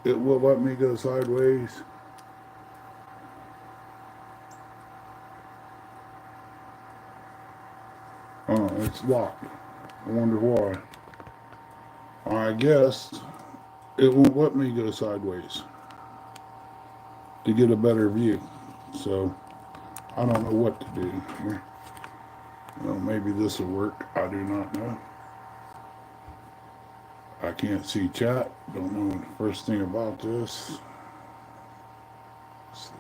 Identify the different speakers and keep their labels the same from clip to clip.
Speaker 1: It will let me go sideways. Oh, it's locked. I wonder why. I guess it won't let me go sideways to get a better view. So I don't know what to do here. Well, maybe this will work. I do not know. I can't see chat. Don't know the first thing about this. So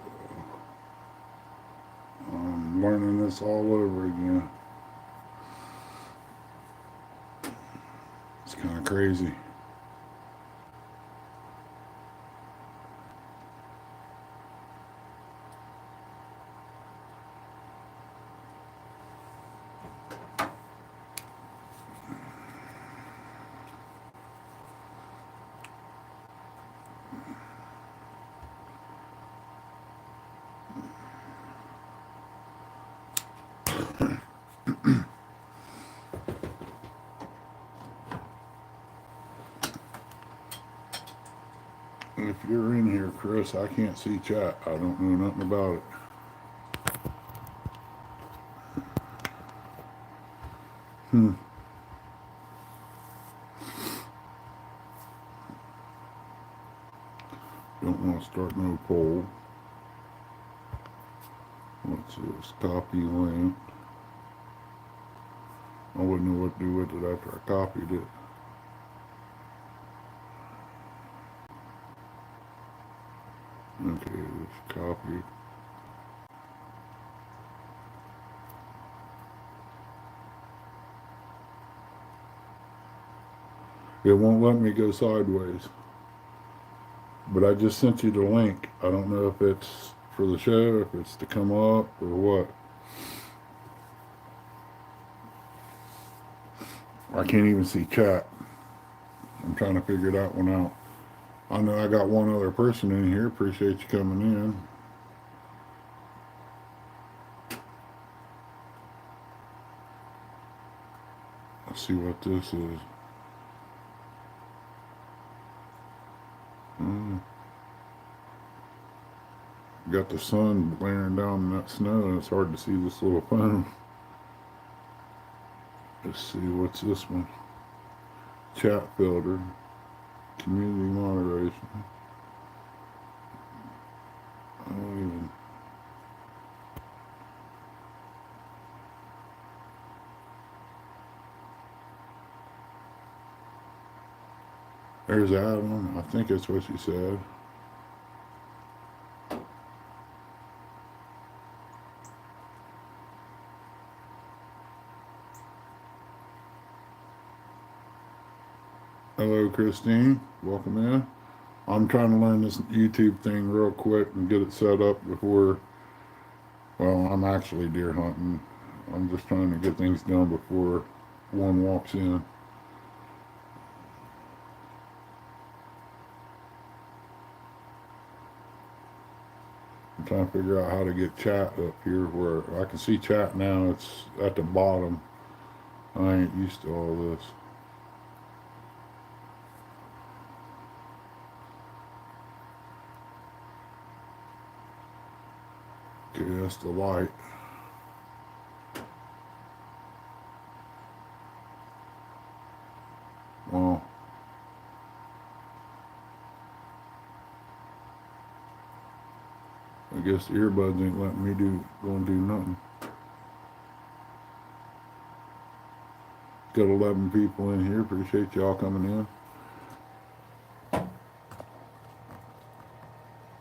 Speaker 1: I'm learning this all over again. It's kind of crazy. If you're in here, Chris, I can't see chat. I don't know nothing about it. Hmm. Don't want to start no poll. What's this? Copy link. I wouldn't know what to do with it after I copied it. Okay, it's copied. It won't let me go sideways. But I just sent you the link. I don't know if it's for the show, if it's to come up, or what. I can't even see chat. I'm trying to figure that one out. I know I got one other person in here. Appreciate you coming in. Let's see what this is. Mm. Got the sun blaring down in that snow, and it's hard to see this little phone. Let's see, what's this one? Chat filter, community moderation. I don't even. There's Adam. I think that's what she said. Hello, Christine. Welcome in. I'm trying to learn this YouTube thing real quick and get it set up before. Well, I'm actually deer hunting. I'm just trying to get things done before one walks in. I'm trying to figure out how to get chat up here where I can see chat now. It's at the bottom. I ain't used to all this. Okay, that's the light. Well, I guess the earbuds ain't letting me go and do nothing. Got 11 people in here. Appreciate y'all coming in.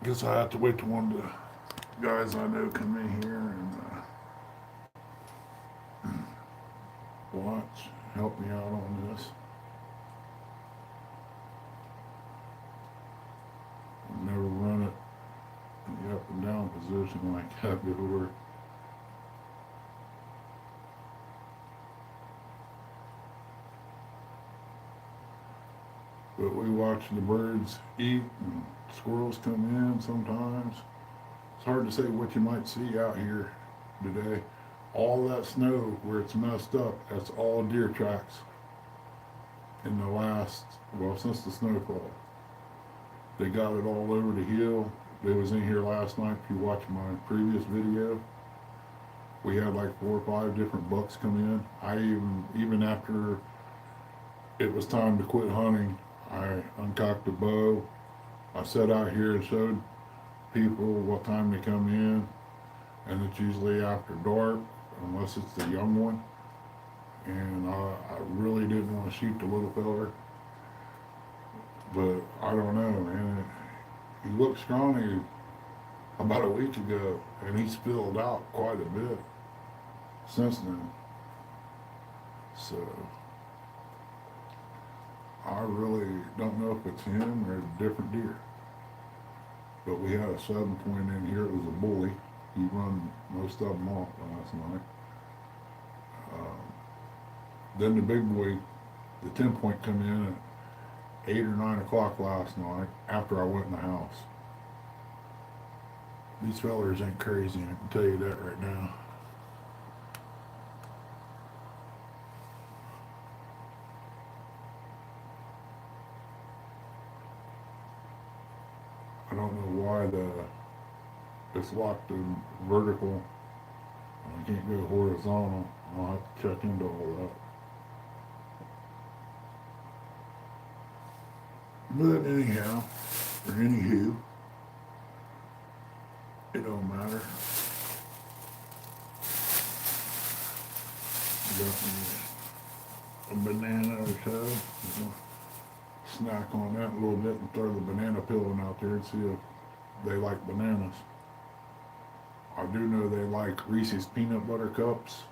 Speaker 1: Guess I have to wait till one of the guys I know come in here and watch, help me out on this. I've never run it in the up and down position like that before. But we watch the birds eat and squirrels come in sometimes. It's hard to say what you might see out here today. All that snow where it's messed up, that's all deer tracks in the last, well, since the snowfall. They got it all over the hill. They was in here last night. If you watch my previous video, we had like 4 or 5 different bucks come in. I even after it was time to quit hunting, I uncocked the bow. I sat out here and showed people what time they come in, and it's usually after dark, unless it's the young one. And I really didn't want to shoot the little feller, but I don't know, man. He looked scrawny about a week ago, and he's filled out quite a bit since then. So I really don't know if it's him or a different deer. But we had a 7-point in here. It was a bully. He run most of them off last night. Then the big boy, the 10-point, come in at 8 or 9 o'clock last night after I went in the house. These fellers ain't crazy, I can tell you that right now. I don't know why it's locked in vertical. I can't go horizontal. I'll have to check into all that. But anyhow, or anywho, it don't matter. Got me a banana or so. Snack on that a little bit and throw the banana peeling out there and see if they like bananas. I do know they like Reese's peanut butter cups.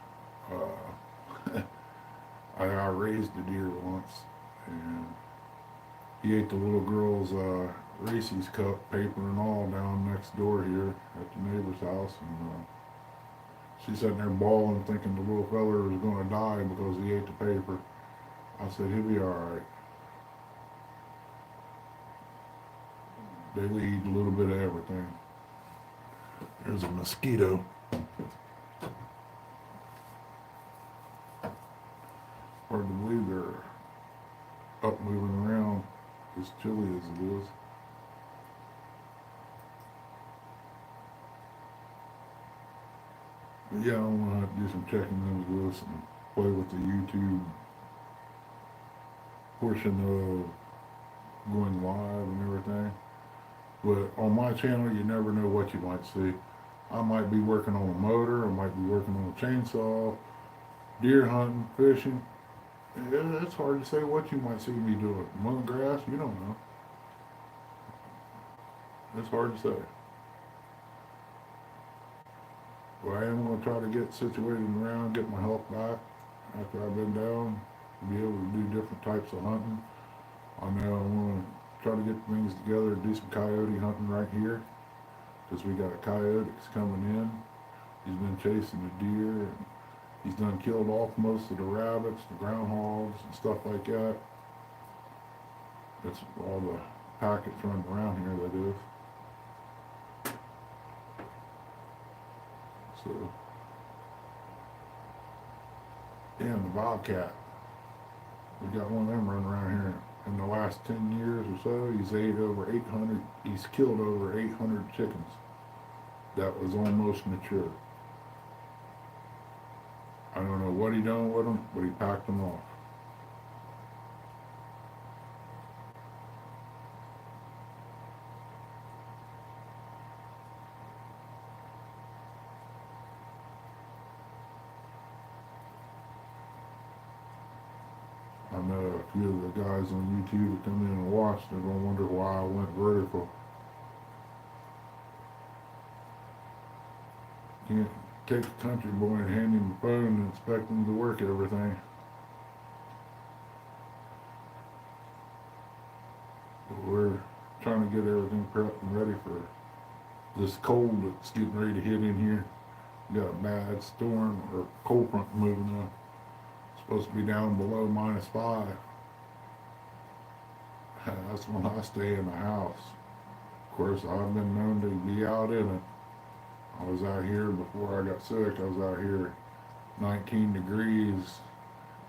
Speaker 1: I raised a deer once, and he ate the little girl's Reese's cup, paper and all, down next door here at the neighbor's house, and she's sitting there bawling, thinking the little feller was going to die because he ate the paper. I said, he'll be all right. They eat a little bit of everything. There's a mosquito. Hard to believe they're up moving around as chilly as it is. But yeah, I'm gonna have to do some checking into this and play with the YouTube portion of going live and everything. But on my channel, you never know what you might see. I might be working on a motor, I might be working on a chainsaw, deer hunting, fishing. Yeah, it's hard to say what you might see me doing. Mowing grass, you don't know. It's hard to say. But I am going to try to get situated around, get my health back after I've been down, be able to do different types of hunting. I know I'm going to try to get things together, do some coyote hunting right here, because we got a coyote that's coming in. He's been chasing the deer, and he's done killed off most of the rabbits, the groundhogs, and stuff like that. That's all the packets running around here, that is. So, yeah, and the bobcat. We got one of them running around here. In the last 10 years or so, he's killed over 800 chickens that was almost mature. I don't know what he done with them, but he packed them off. I know a few of the guys on YouTube that come in and watch, they're going to wonder why I went vertical. Can't take a country boy and hand him a phone and expect him to work everything. But we're trying to get everything prepped and ready for this cold that's getting ready to hit in here. We got a bad storm or cold front moving up. Supposed to be down below -5. That's when I stay in the house. Of course, I've been known to be out in it. I was out here before I got sick. I was out here 19 degrees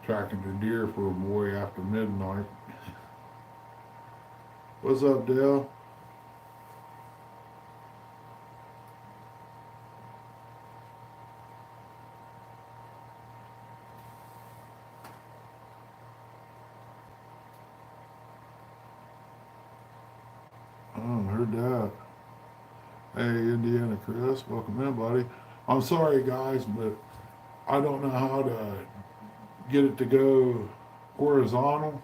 Speaker 1: tracking the deer for a boy after midnight. What's up, Dale? Oh, heard that. Hey, Indiana Chris, welcome in, buddy. I'm sorry, guys, but I don't know how to get it to go horizontal.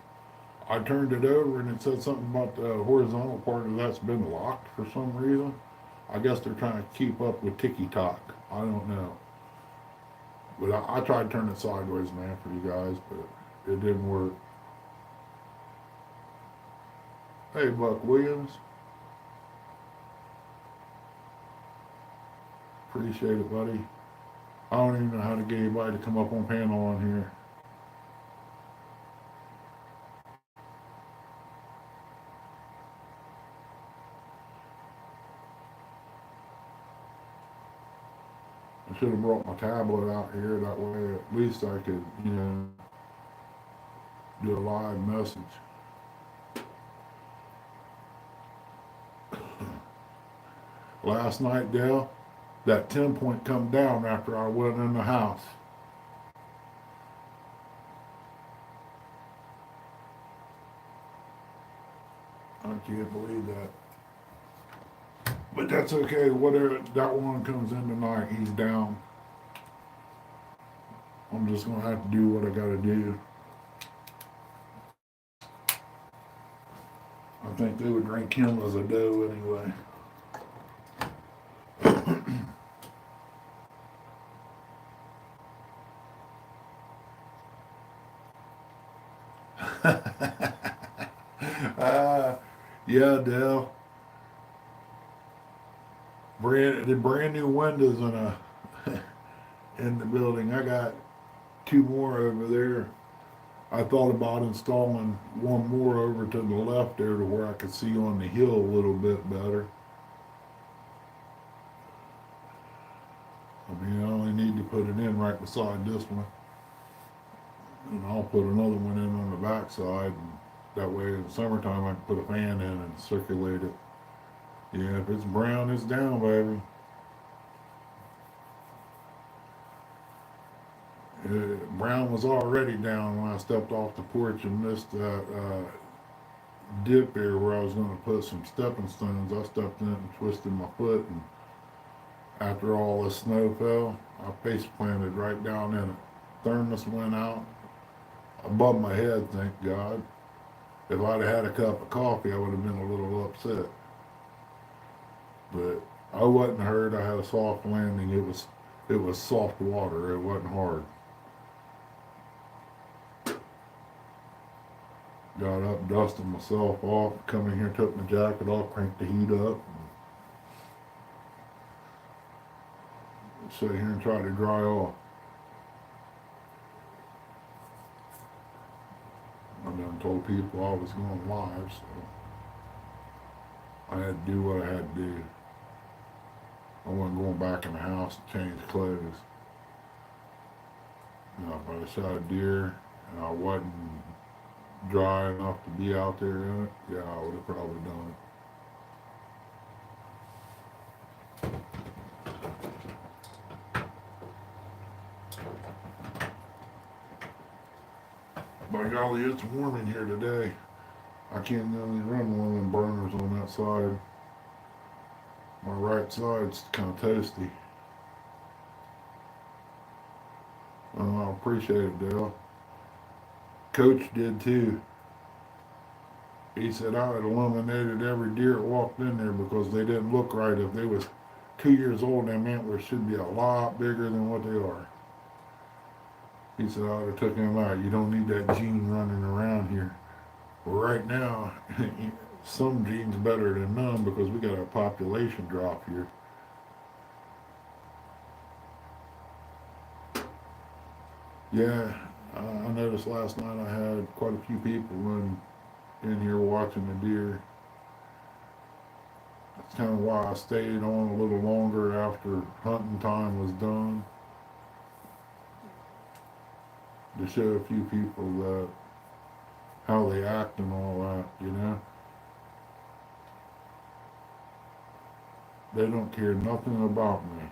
Speaker 1: I turned it over and it said something about the horizontal part of that's been locked for some reason. I guess they're trying to keep up with TikTok. I don't know. But I tried to turn it sideways, man, for you guys, but it didn't work. Hey, Buck Williams, appreciate it, buddy. I don't even know how to get anybody to come up on panel on here. I should have brought my tablet out here. That way, at least I could, do a live message. Last night, Dale, that 10 point come down after I went in the house. I can't believe that. But that's okay. Whatever that one comes in tonight, he's down. I'm just gonna have to do what I gotta do. I think they would rank him as a doe anyway. uh, yeah, Dale. Brand new windows in the building. I got two more over there. I thought about installing one more over to the left there to where I could see on the hill a little bit better. I mean, I only need to put it in right beside this one. And I'll put another one in on the back side. And that way in the summertime I can put a fan in and circulate it. Yeah, if it's brown, it's down, baby. Brown was already down when I stepped off the porch and missed that dip there where I was going to put some stepping stones. I stepped in and twisted my foot, and after all the snow fell, I face planted right down in it. Thermos went out above my head, thank God. If I'd have had a cup of coffee, I would have been a little upset. But I wasn't hurt. I had a soft landing. It was soft water. It wasn't hard. Got up, dusted myself off, come in here, took my jacket off, cranked the heat up, and sit here and try to dry off. I done told people I was going live, so I had to do what I had to do. I wasn't going back in the house to change clothes. If I'd shot a deer and I wasn't dry enough to be out there in it, yeah, I would have probably done it. By golly, it's warm in here today. I can't really run one of them burners on that side. My right side's kind of toasty. I appreciate it, Dale. Coach did too. He said I had eliminated every deer that walked in there because they didn't look right. If they was 2 years old, them antlers should be a lot bigger than what they are. He said I would have took him out. You don't need that gene running around here. Well, right now, some genes better than none because we got a population drop here. Yeah, I noticed last night I had quite a few people in here watching the deer. That's kind of why I stayed on a little longer after hunting time was done, to show a few people that how they act and all that. They don't care nothing about me.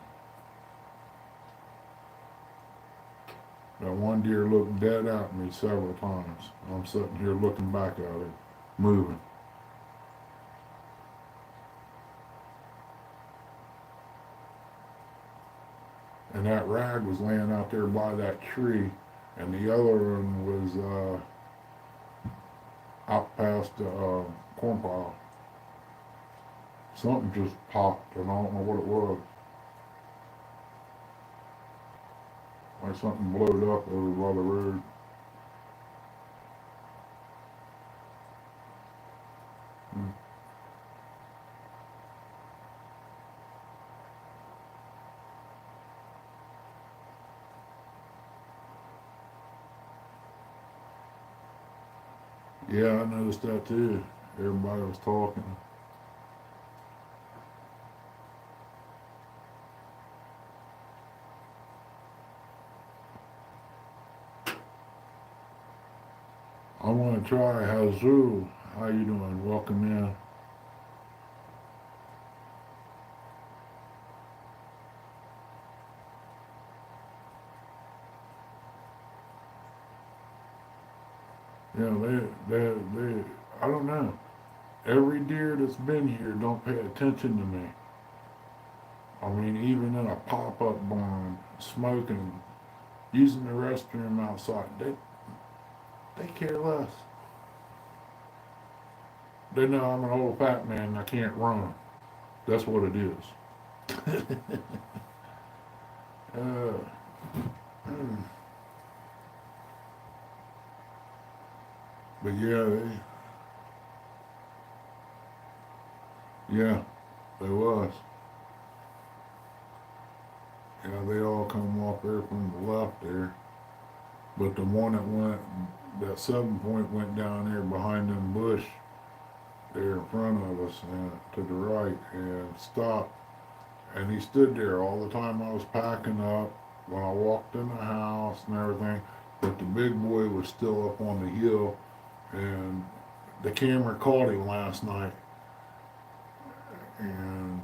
Speaker 1: That one deer looked dead at me several times. I'm sitting here looking back at it, moving. and that rag was laying out there by that tree, and the other one was out past the corn pile. Something just popped, and I don't know what it was. Like something blowed up over by the road. Hmm. Yeah, I noticed that too. Everybody was talking. I want to try Hazoo. How you doing? Welcome in. Yeah, they, I don't know. Every deer that's been here don't pay attention to me. I mean, even in a pop-up barn, smoking, using the restroom outside, they care less. They know I'm an old fat man and I can't run. That's what it is. uh, but yeah, they was. Yeah, they all come off there from the left there. But the one that 7 point went down there behind them bush there in front of us and to the right and stopped. And he stood there all the time I was packing up, when I walked in the house and everything. But the big boy was still up on the hill, and the camera caught him last night and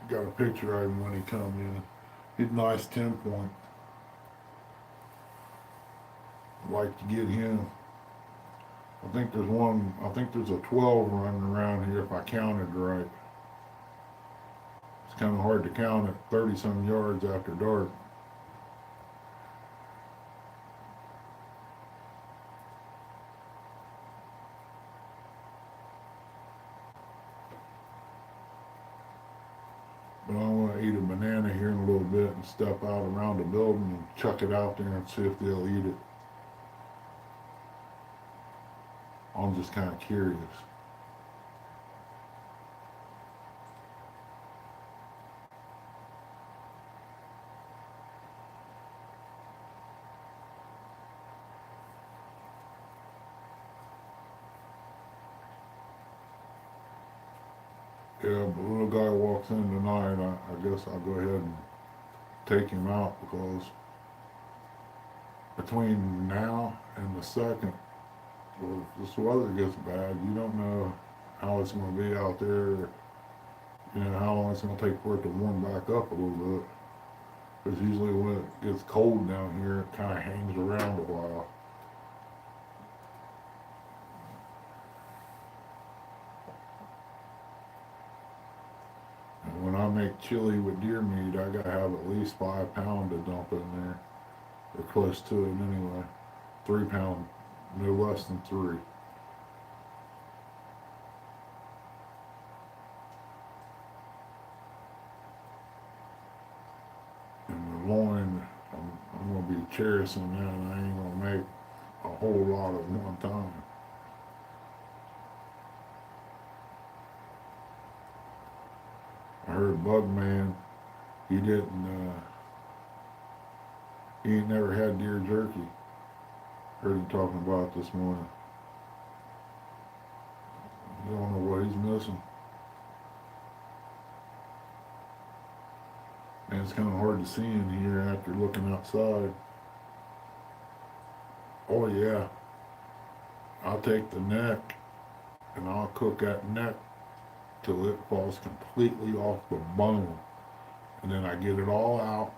Speaker 1: got a picture of him when he come in. He's a nice 10 point. I'd like to get him. I think there's a 12 running around here if I counted right. It's kind of hard to count at 30 some yards after dark. But I want to eat a banana here in a little bit and step out around the building and chuck it out there and see if they'll eat it. I'm just kind of curious. Yeah, but little guy walks in tonight, I guess I'll go ahead and take him out because between now and the second, well, if this weather gets bad, you don't know how it's going to be out there, how long it's going to take for it to warm back up a little bit. Because usually when it gets cold down here, it kind of hangs around a while. And when I make chili with deer meat, I got to have at least 5 pounds to dump in there, or close to it anyway. 3 pound, no less than 3. And the loin, I'm going to be cherishing that, and I ain't going to make a whole lot at one time. I heard Bugman, he didn't, he ain't never had deer jerky. Heard him talking about it this morning. You don't know what he's missing. And it's kind of hard to see in here after looking outside. Oh yeah, I'll take the neck and I'll cook that neck till it falls completely off the bone. And then I get it all out.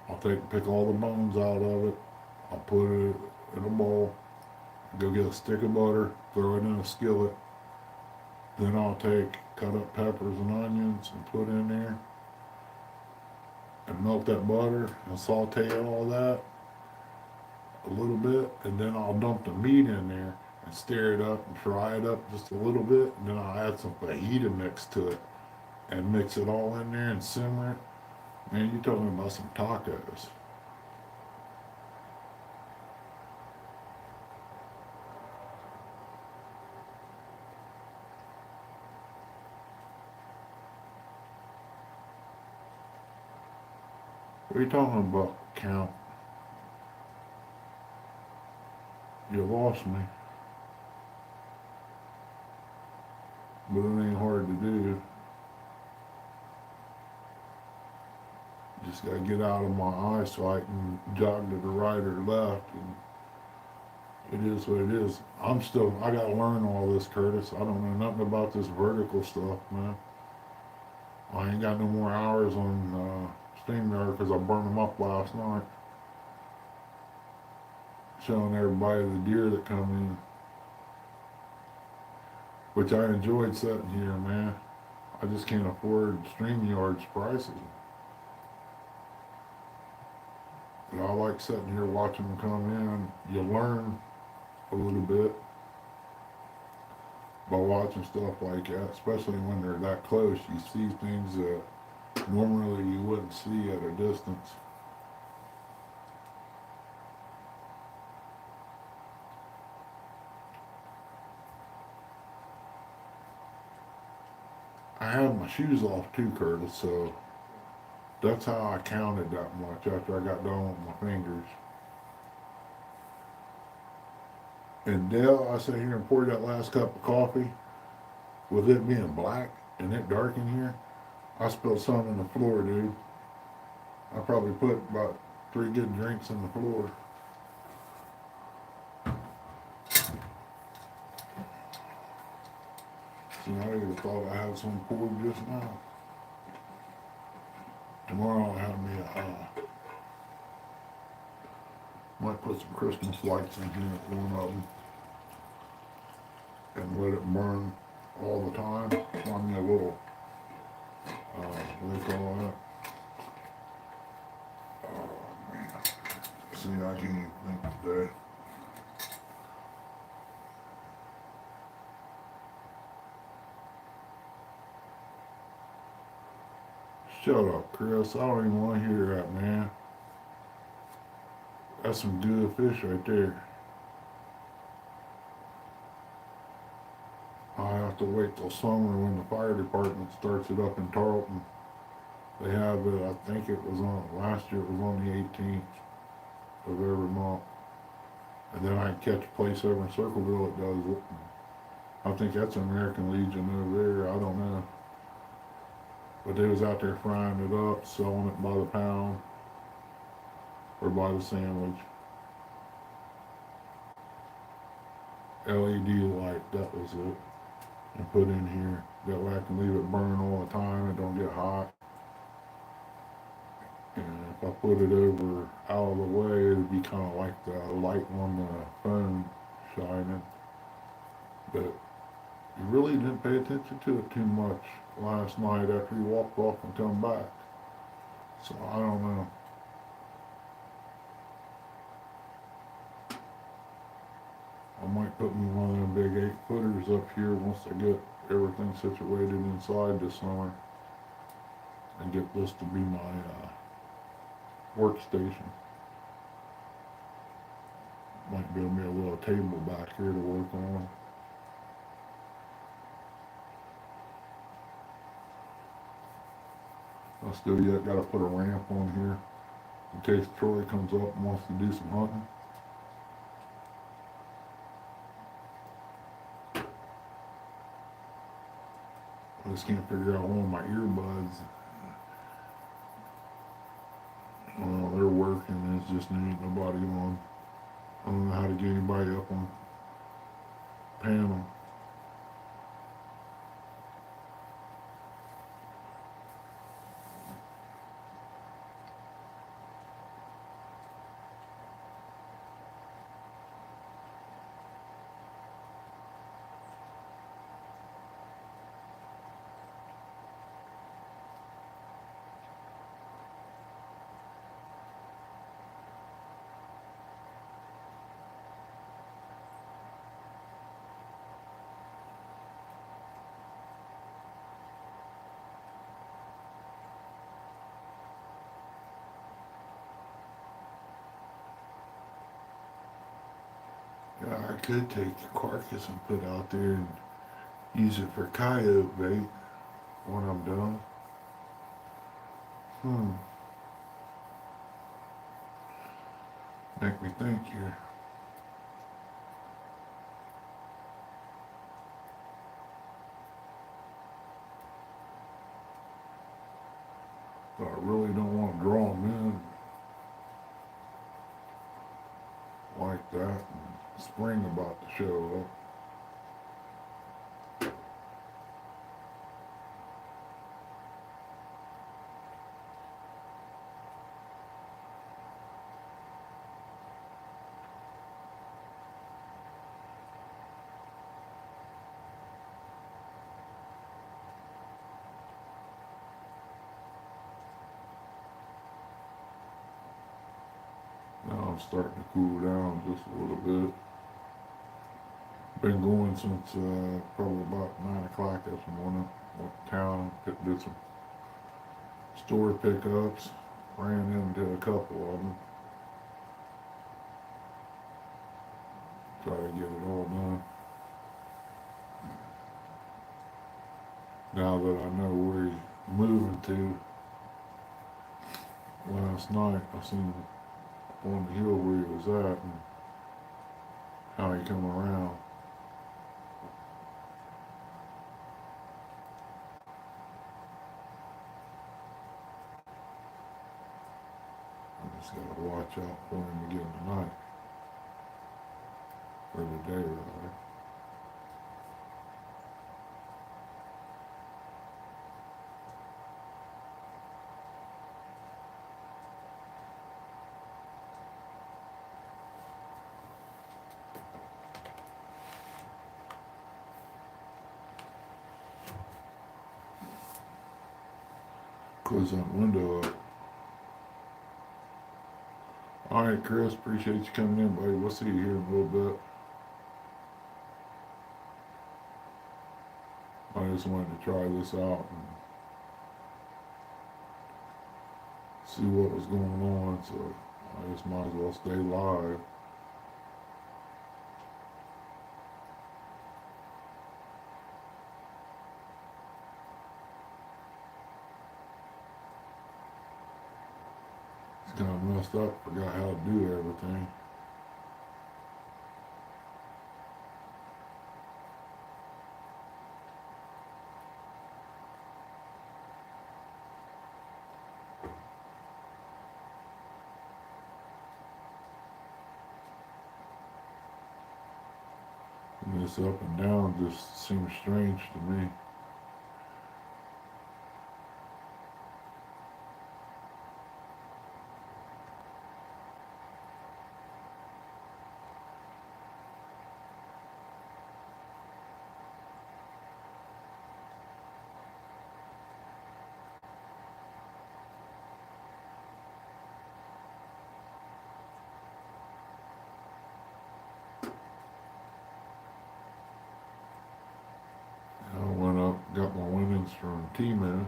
Speaker 1: I'll pick all the bones out of it. I'll put it in a bowl, go get a stick of butter, throw it in a skillet. Then I'll take cut up peppers and onions and put in there. and melt that butter and saute all that a little bit, and then I'll dump the meat in there and stir it up and fry it up just a little bit, and then I'll add some fajita mix to it and mix it all in there and simmer it. Man, you're talking about some tacos. What are you talking about, Count? You lost me. But it ain't hard to do. Just gotta get out of my eyesight and jog to the right or left. And it is what it is. I gotta learn all this, Curtis. I don't know nothing about this vertical stuff, man. I ain't got no more hours on StreamYard because I burned them up last night. Showing everybody the deer that come in. Which I enjoyed sitting here, man. I just can't afford StreamYard's prices. But I like sitting here watching them come in. You learn a little bit by watching stuff like that, especially when they're that close. You see things that normally you wouldn't see at a distance. I had my shoes off too, Curtis, so that's how I counted that much after I got done with my fingers. And Dale, I sat here and poured that last cup of coffee. With it being black and it dark in here, I spilled some on the floor, dude. I probably put about 3 good drinks on the floor. See, I even thought I had some poured just now. Tomorrow I'll have me might put some Christmas lights in here at one of them and let it burn all the time. Find me a little, what do they call that? Oh man, see, I can't even think today. Shut up, Chris. I don't even want to hear that, man. That's some good fish right there. I have to wait till summer when the fire department starts it up in Tarleton. They have it, I think it was on, last year it was on the 18th of every month. And then I catch a place over in Circleville that does it. I think that's American Legion over there, I don't know. But they was out there frying it up, selling it by the pound or by the sandwich. LED light, that was it. And put in here. That way I can leave it burn all the time, it don't get hot. And if I put it over out of the way, it'd be kind of like the light on the phone shining. But you really didn't pay attention to it too much last night after you walked off and come back. So I don't know. I might put me one of them big 8-footers up here once I get everything situated inside this summer and get this to be my workstation. Might build me a little table back here to work on. I still yet got to put a ramp on here in case Troy comes up and wants to do some hunting. I just can't figure out one of my earbuds. Well, they're working, it's just ain't nobody on. I don't know how to get anybody up on panel. I could take the carcass and put out there and use it for coyote bait when I'm done. Make me think here. But I really don't want to draw them in like that. And spring about to show up. Now I'm starting to cool down just a little bit. Been going since probably about 9 o'clock this morning. Went to town, did some store pickups, ran into a couple of them. Try to get it all done. Now that I know where he's moving to, last night I seen on the hill where he was at and how he come around. I just gotta watch out for him again tonight. Or today, rather. Close that window up. Alright, Chris, appreciate you coming in, buddy. We'll see you here in a little bit. I just wanted to try this out and see what was going on, so I just might as well stay live. It's kind of messed up, forgot how to do everything. And this up and down just seems strange to me. I went up, got my winnings from T-Man,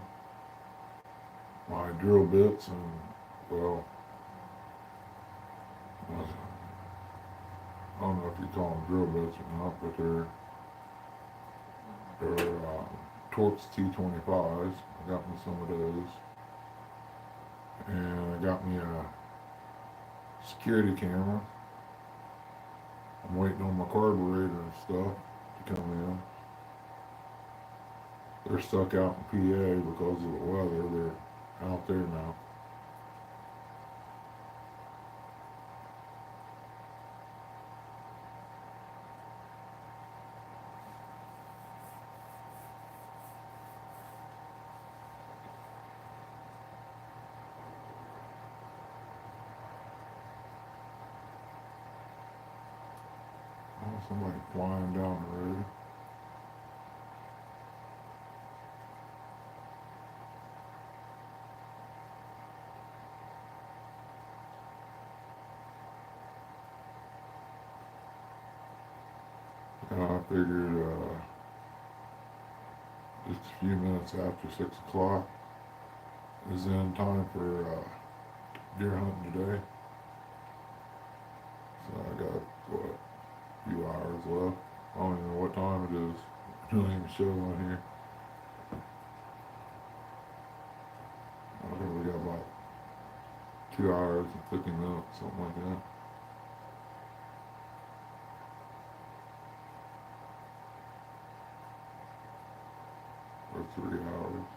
Speaker 1: my drill bits, and well, I don't know if you call them drill bits or not, but they're Torx T25s. I got me some of those, and I got me a security camera. I'm waiting on my carburetor and stuff to come in. They're stuck out in PA because of the weather. They're out there now. Oh, somebody flying down the road. I figured just a few minutes after 6 o'clock is in time for deer hunting today. So I got, what, a few hours does. It don't even show on here. I think we got about 2 hours and 50 minutes, something like that. Or 3 hours.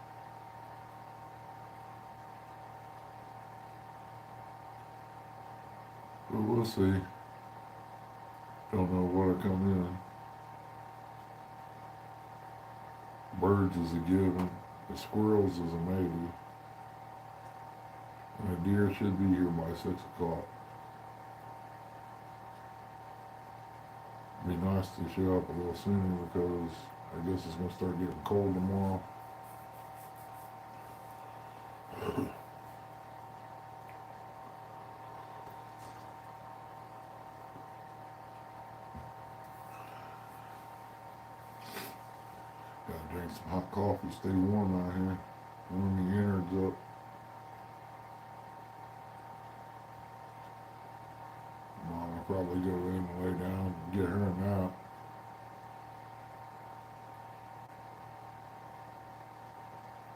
Speaker 1: But we'll see. Don't know what'll come in. Birds is a given. The squirrels is a maybe. And the deer should be here by 6 o'clock. It'd be nice to show up a little sooner because I guess it's going to start getting cold tomorrow. Gotta drink some hot coffee, stay warm out here. Warm the innards up. Mom will probably go in and lay down and get her a nap.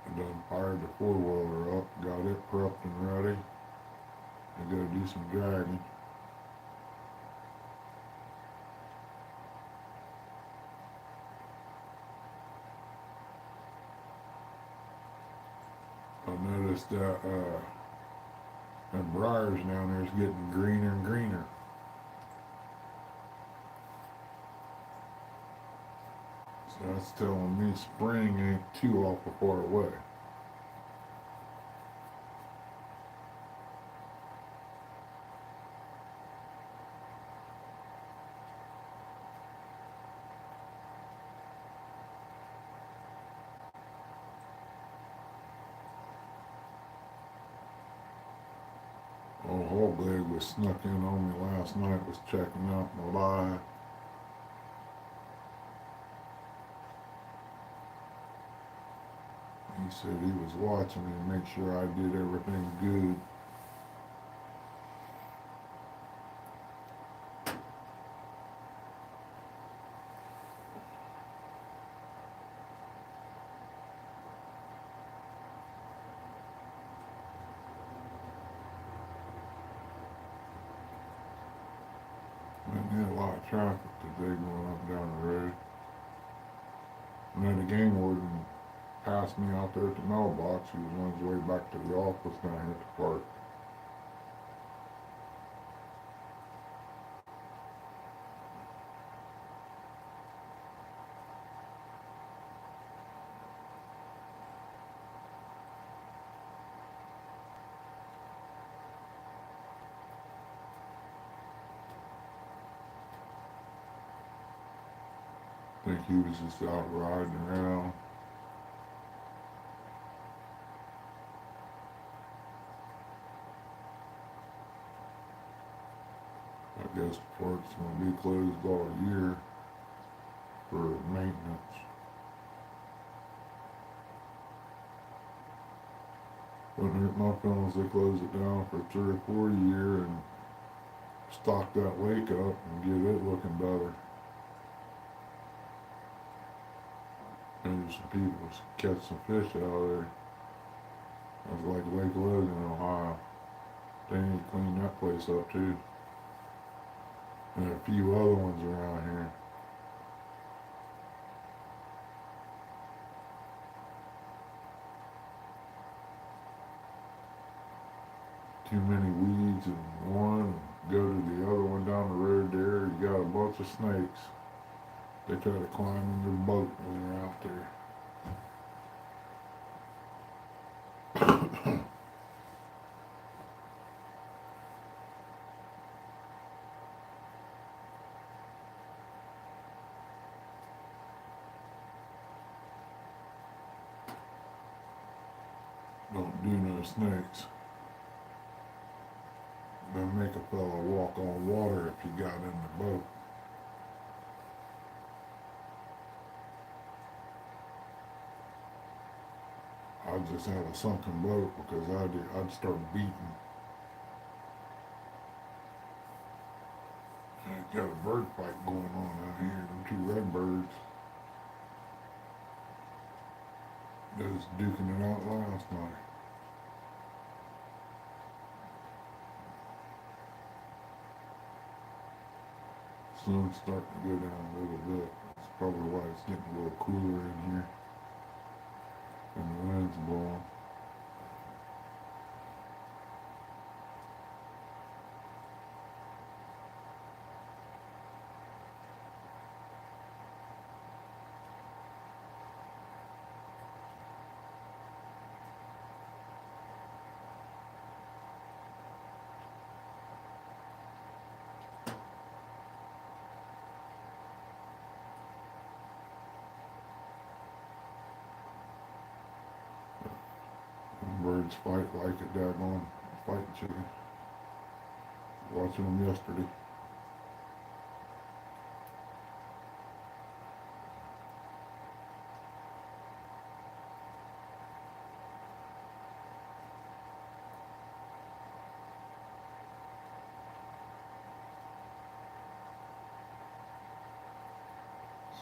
Speaker 1: I done fired the 4-wheeler up, got it prepped and ready. I gotta do some dragging. I noticed that them briars down there is getting greener and greener. So that's telling me spring ain't too awful far away. Old Hogleg was snuck in on me last night, was checking out my live. He said he was watching me to make sure I did everything good. And had a lot of traffic today going up and down the road. And then the game warden passed me out there at the mailbox. He was on his way back to the office down here at the park. I think he was just out riding around. I guess the park's going to be closed all year for maintenance. Wouldn't hurt my feelings they close it down for 3 or 4 years and stock that lake up and get it looking better. Maybe some people catch some fish out of there. That's like Lake Logan in Ohio. They need to clean that place up too. And a few other ones around here. Too many weeds in one, go to the other one down the road there, you got a bunch of snakes. They try to climb in their boat when they're out there. Don't do no snakes. They'll make a fella walk on water if you got in the boat. I'd just have a sunken boat because I'd start beating. I got a bird fight going on out here, them 2 red birds. They was duking it out last night. Sun's starting to go down a little bit. That's probably why it's getting a little cooler in here. And the wind's blowing. Birds fight like a daggone fighting chicken. Watching them yesterday.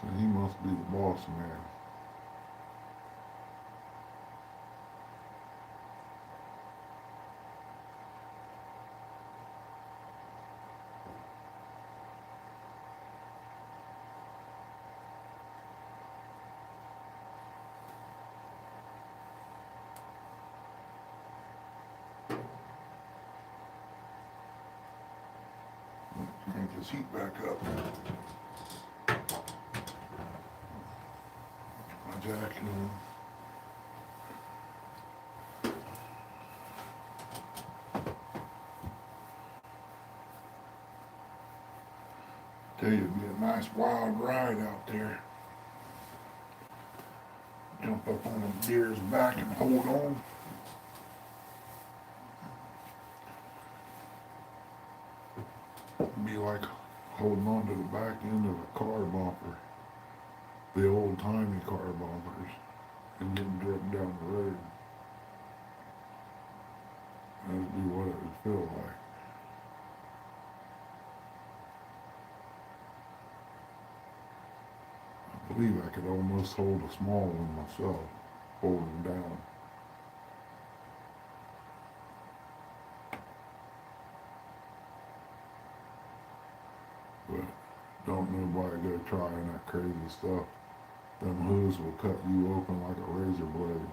Speaker 1: So he must be the boss man. Crank his heat back up. My jacket on. Tell you, it'd be a nice wild ride out there. Jump up on a deer's back and hold on. It'd be like holding on to the back end of a car bumper. The old-timey car bumpers. And getting driven down the road. That would be what it would feel like. I believe I could almost hold a small one myself, hold him down. But don't nobody go trying that crazy stuff. Them hooves will cut you open like a razor blade.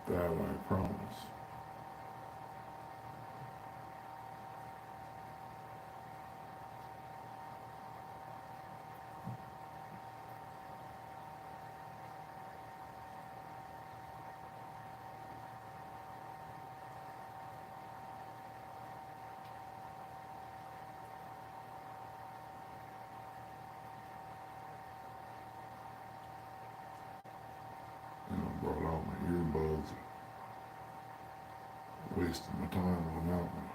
Speaker 1: That I promise. And I brought out my earbuds. Wasting my time on that one.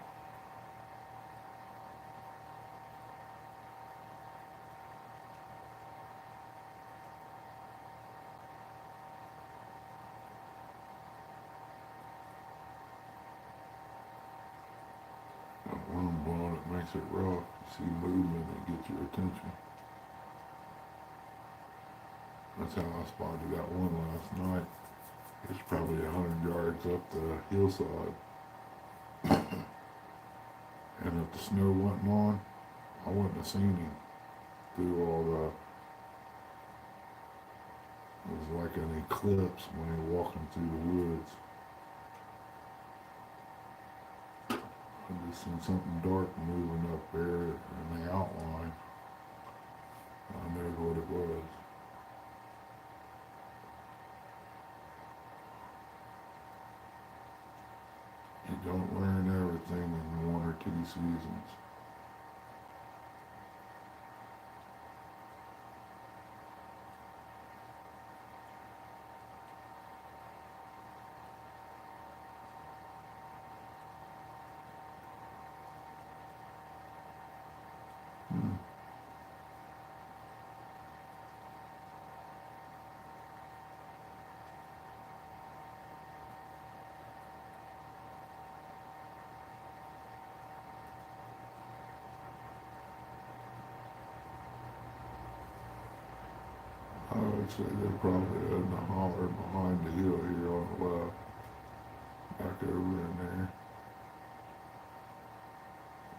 Speaker 1: That wind blowing, it makes it rough. You see movement, it gets your attention. That's how I spotted that one last night. It's probably 100 yards up the hillside. And if the snow wasn't on, I wouldn't have seen him through all that. It was like an eclipse when he was walking through the woods. I just seen something dark moving up there in the outline. I knew what it was. You don't learn everything in 1 or 2 seasons. Hmm. Actually, they're probably in the holler behind the hill here on the left. Back over in there.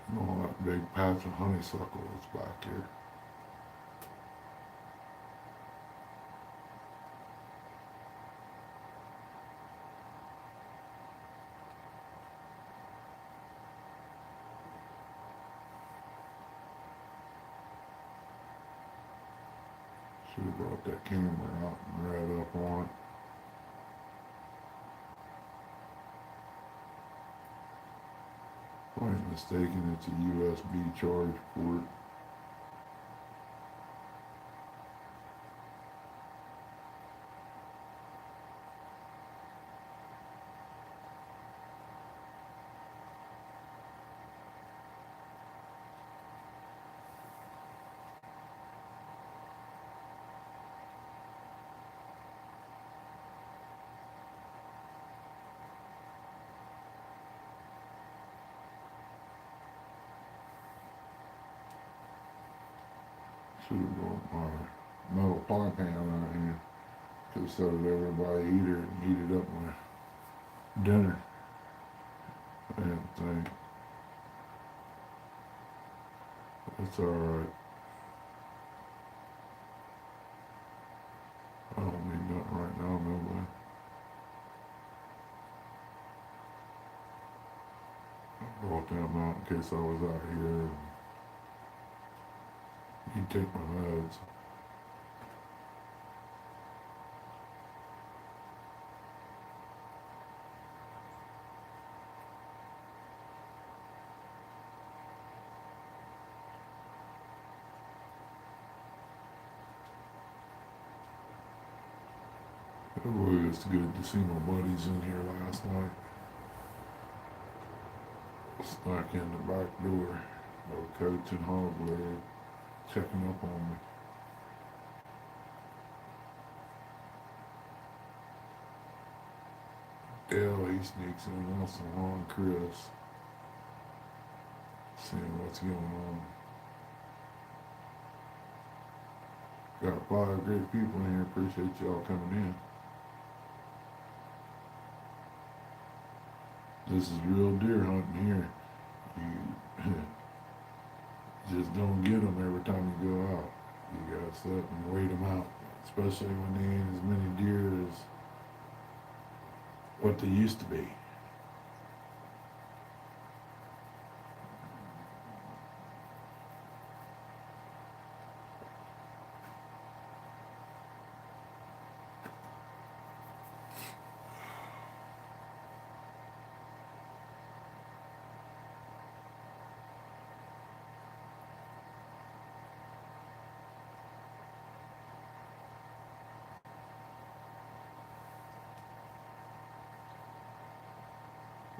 Speaker 1: And all that big patch of honeysuckle that's back here. Should have brought that camera out and read up on it. If I ain't mistaken, it's a USB charge port. Should have brought my metal pie pan out here. Could have set it over by the heater and heated up my dinner. I didn't think. It's alright. I don't need nothing right now, nobody. I brought them out in case I was out here and you take my meds. It was good to see my buddies in here last night. Snuck in the back door. No coach and hog leg checking up on me. Dale, he sneaks in once in a while, and Chris, seeing what's going on. Got 5 great people in here. Appreciate y'all coming in. This is real deer hunting here. You just don't get them every time you go out. You gotta sit and wait them out, especially when there ain't as many deer as what they used to be.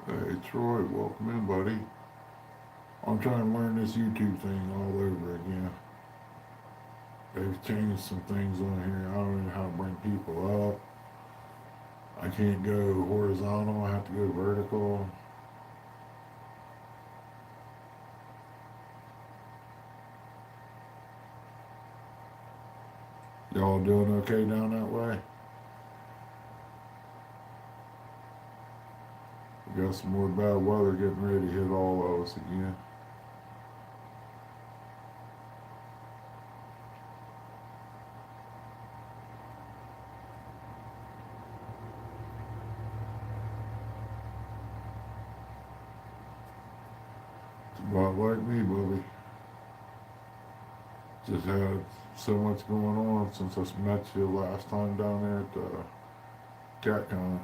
Speaker 1: Hey Troy, welcome in, buddy. I'm trying to learn this YouTube thing all over again. They've changed some things on here. I don't know how to bring people up. I can't go horizontal, I have to go vertical. Y'all doing okay down that way? We got some more bad weather getting ready to hit all of us again. It's about like me, Bubby. Just had so much going on since I met you last time down there at the cat con.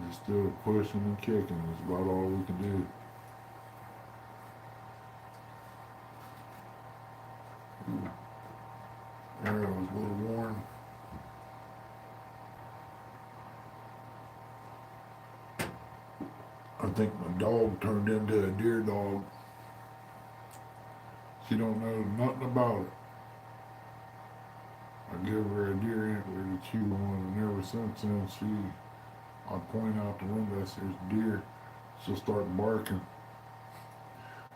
Speaker 1: Just still pushing and kicking is about all we can do. There, it was a little warm. I think my dog turned into a deer dog. She don't know nothing about it. I give her a deer antler to chew on, and ever since then I point out the window, I says, deer.
Speaker 2: she'll start barking.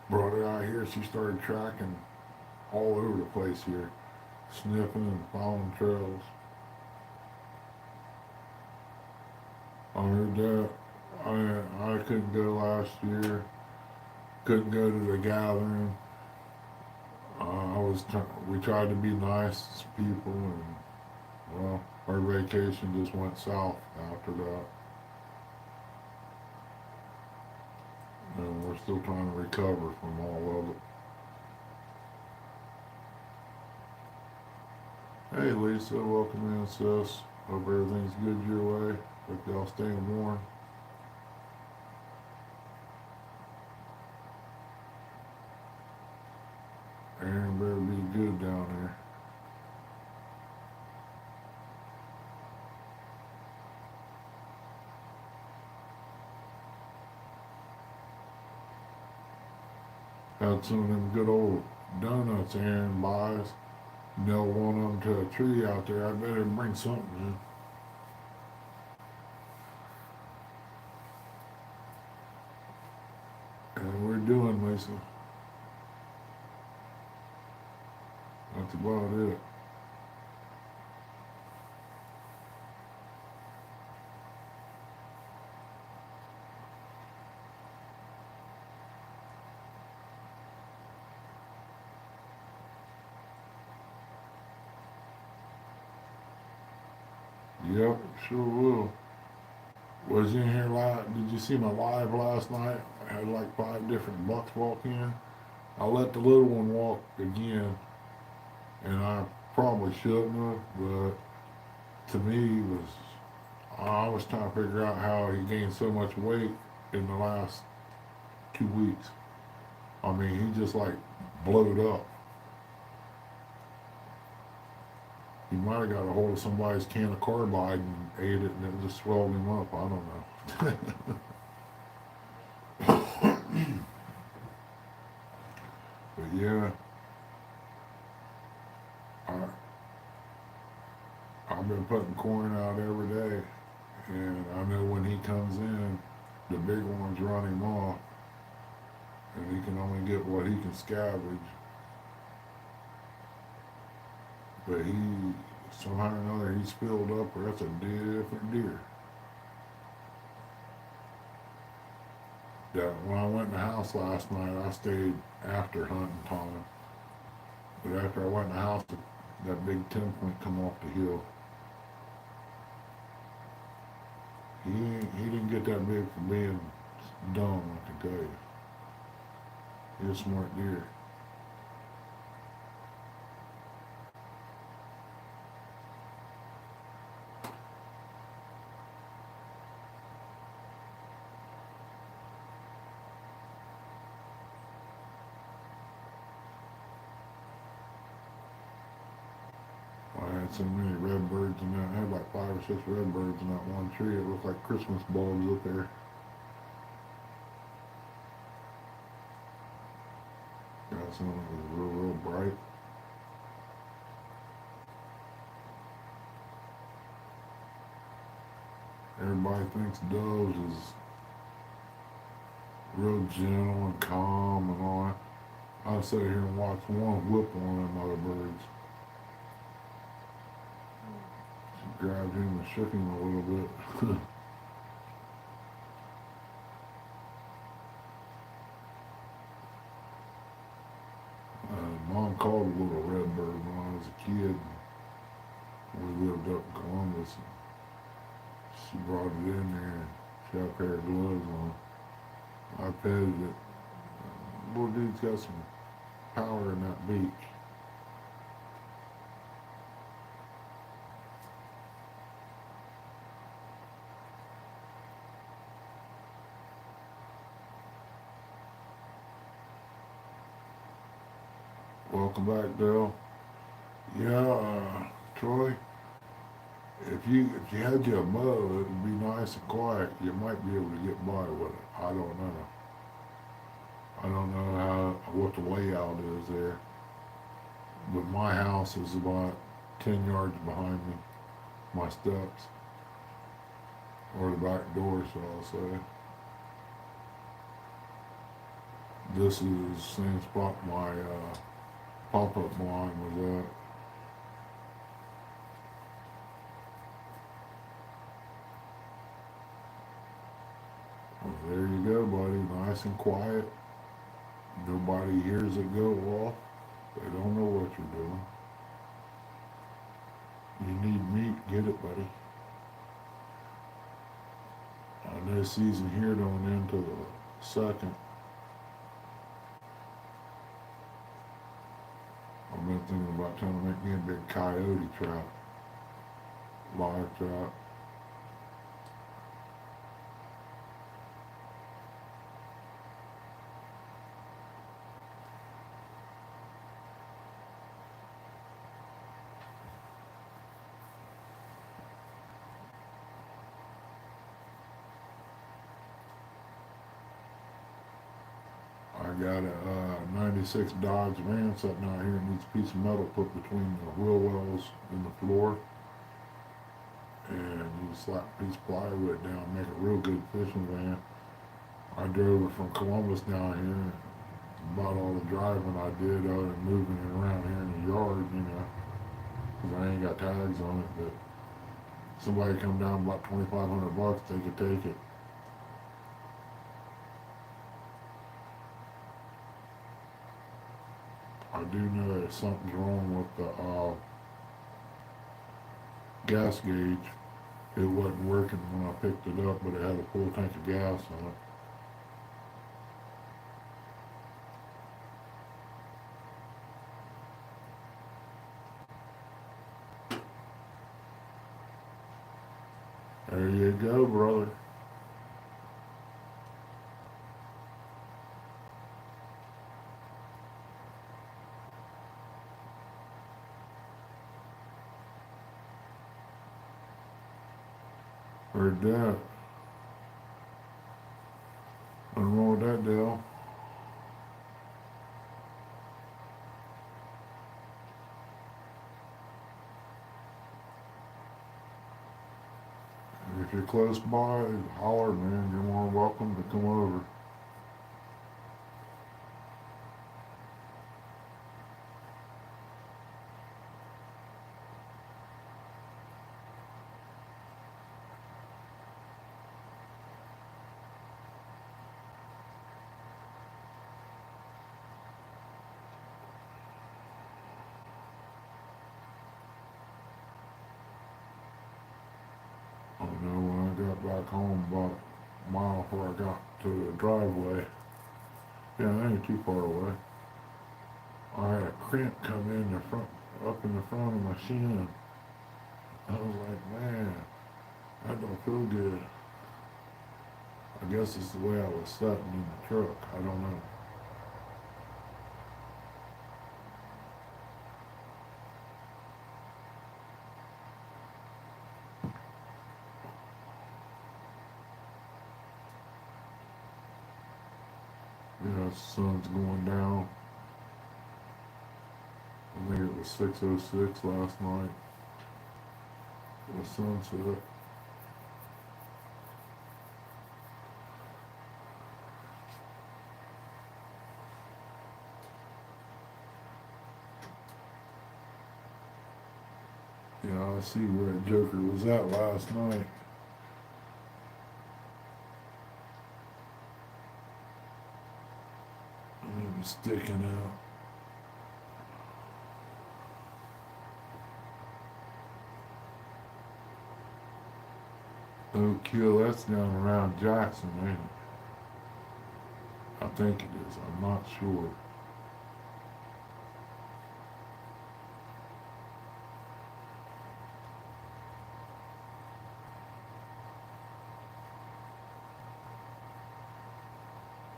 Speaker 2: Brought her out here, she started tracking all over the place here, sniffing and following trails. I heard that. I couldn't go last year. Couldn't go to the gathering. We tried to be nice to people, and well, our vacation just went south after that. And we're still trying to recover from all of it. Hey Lisa, welcome in, sis. Hope everything's good your way. Hope y'all staying warm. Aaron better be good down there. Had some of them good old donuts Aaron buys. Nail one of them to a tree out there. I better bring something in. And we're doing, Lisa. That's about it. Yep, sure will. Was you in here live? Did you see my live last night? I had like 5 different bucks walk in. I let the little one walk again, and I probably shouldn't have, but to me, I was trying to figure out how he gained so much weight in the last 2 weeks. I mean, he just like blowed up. He might have got a hold of somebody's can of carbide and ate it, and it just swelled him up. I don't know. But yeah, I, I've been putting corn out every day, and I know when he comes in, the big ones run him off, and he can only get what he can scavenge. But he, somehow or another, he's filled up, or that's a different deer. That when I went in the house last night, I stayed after hunting time. But after I went in the house, that big 10-point come off the hill. He didn't get that big for being dumb, I can tell you. He's a smart deer. I had so many redbirds in that. I had like 5 or 6 redbirds in that one tree. It looked like Christmas bulbs up there. Got some that was real bright. Everybody thinks doves is real gentle and calm and all that. I sit here and watch one whip one of them other birds. She grabbed him and shook him a little bit. Mom called a little redbird when I was a kid. We lived up in Columbus. She brought it in there and she had a pair of gloves on. I petted it. Little dude's got some power in that beak. Welcome back, Dale. Yeah, Troy. If you had your bow, it would be nice and quiet. You might be able to get by with it. I don't know. I don't know what the layout is there. But my house is about 10 yards behind me, my steps, or the back door, shall I say. This is the same spot my pop-up blind was at. Well, there you go, buddy. Nice and quiet. Nobody hears it go off. They don't know what you're doing. You need meat, get it, buddy. I know season here going into the second. I've been thinking about trying to make me a big coyote trap, live trap. I got a 96 Dodge van sitting out here. It needs a piece of metal put between the wheel wells and the floor. And you slap a piece of plywood down, make a real good fishing van. I drove it from Columbus down here. And about all the driving I did other than moving it around here in the yard, you know, because I ain't got tags on it. But somebody come down about $2,500, they could take it. I do know that something's wrong with the gas gauge. It wasn't working when I picked it up, but it had a full tank of gas on it. There you go, brother. Heard that. Nothing wrong with that, Dale. If you're close by, holler, man. You're more than welcome to come over. I know when I got back home about a mile before I got to the driveway. Yeah, that ain't too far away. I had a cramp come in the front, up in the front of my shin. I was like, man, that don't feel good. I guess it's the way I was sitting in the truck. I don't know. Yeah, the sun's going down. I think it was 6:06 last night. The sunset. Yeah, I see where that Joker was at last night. It was sticking out. Oak Hill, that's down around Jackson, ain't it? I think it is. I'm not sure.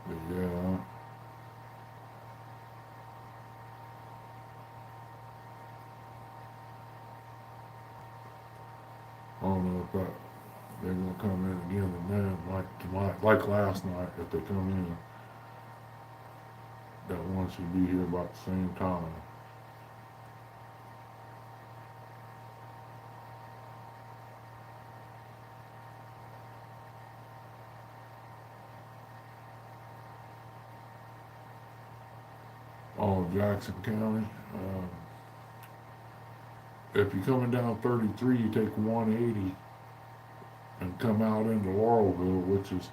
Speaker 2: But yeah, I don't know if they're gonna come in again tonight, like tonight, like last night. If they come in, that one should be here about the same time. Oh, Jackson County. If you're coming down 33, you take 180 and come out into Laurelville, which is,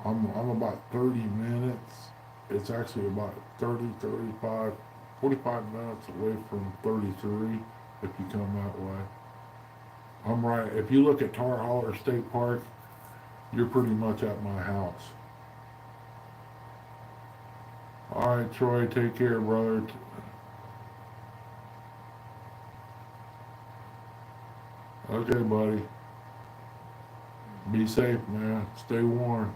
Speaker 2: I'm about 30 minutes. It's actually about 30, 35, 45 minutes away from 33 if you come that way. I'm right, if you look at Tar Holler State Park, you're pretty much at my house. All right, Troy, take care, brother. Okay, buddy. Be safe, man. Stay warm.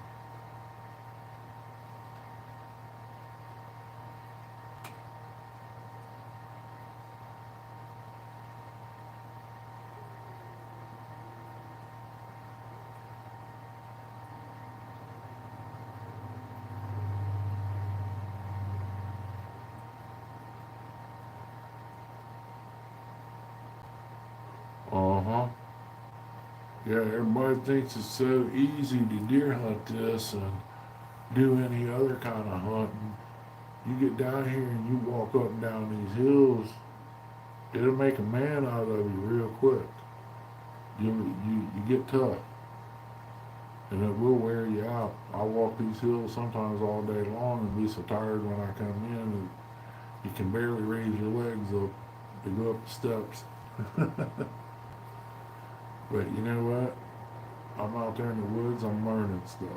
Speaker 2: Uh-huh. Yeah, everybody thinks it's so easy to deer hunt this and do any other kind of hunting. You get down here and you walk up and down these hills, it'll make a man out of you real quick. You get tough, and it will wear you out. I walk these hills sometimes all day long and be so tired when I come in that you can barely raise your legs up to go up the steps. But you know what? I'm out there in the woods, I'm learning stuff.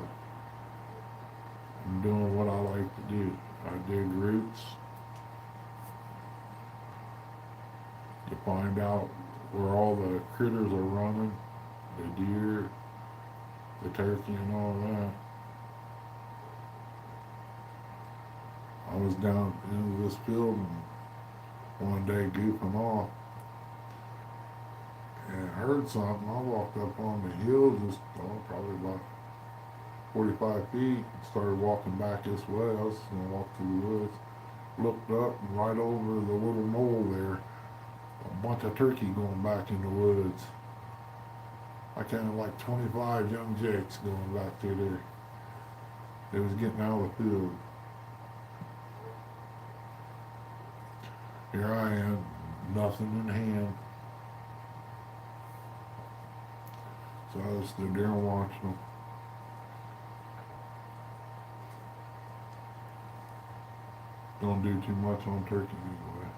Speaker 2: I'm doing what I like to do. I dig roots. You find out where all the critters are running, the deer, the turkey and all that. I was down in this field one day goofing off and heard something. I walked up on the hill just probably about 45 feet and started walking back this way. I was going to walk through the woods. Looked up and right over the little knoll there, a bunch of turkey going back in the woods. I counted like 25 young jakes going back through there. They was getting out of the field. Here I am, nothing in hand. So I just stood there and watched them. Don't do too much on turkey anyway.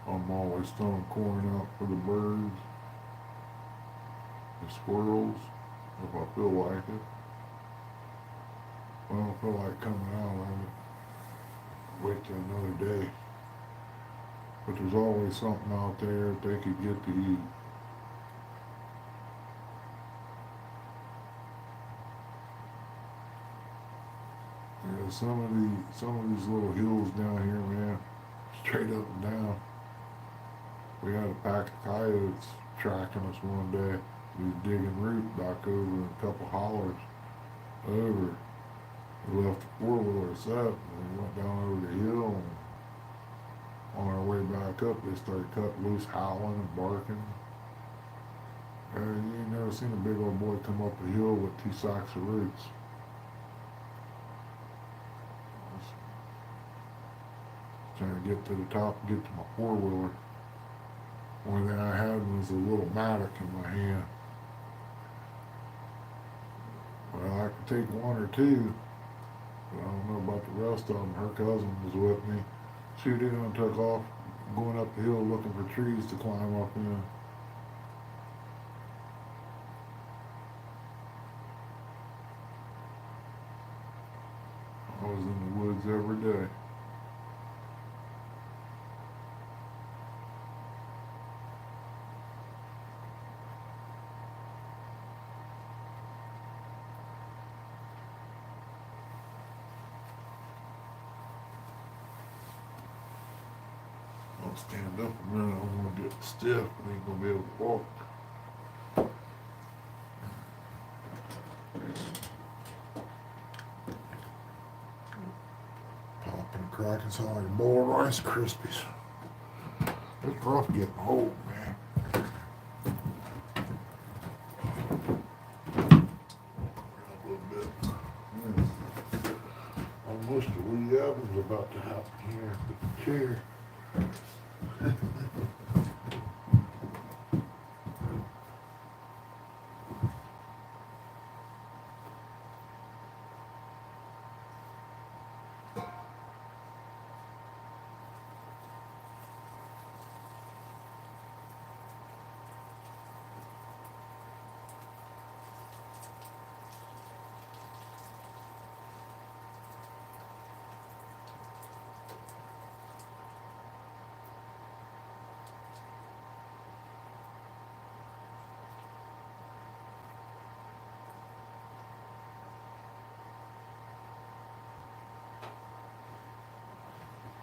Speaker 2: I'm always throwing corn out for the birds, the squirrels, if I feel like it. If I don't feel like coming out, I wait till another day. But there's always something out there that they could get to eat. Yeah, some of these little hills down here, man, straight up and down. We had a pack of coyotes tracking us one day. We was digging root back over a couple hollers over. We left the four-wheeler set and we went down over the hill, and on our way back up they started cutting loose, howling and barking. You ain't never seen a big old boy come up a hill with 2 sacks of roots. I was trying to get to the top and get to my four-wheeler. Only thing I had was a little mattock in my hand. Well, I could take 1 or 2, but I don't know about the rest of them. Her cousin was with me. She did and took off, going up the hill looking for trees to climb up in. I was in the woods every day. I'll stand up a minute, I'm gonna get stiff, I ain't gonna be able to walk. Popping and cracking sound like a bowl of Rice Krispies. It's rough getting old, man. Mr. Lee Evans about to happen here with the chair.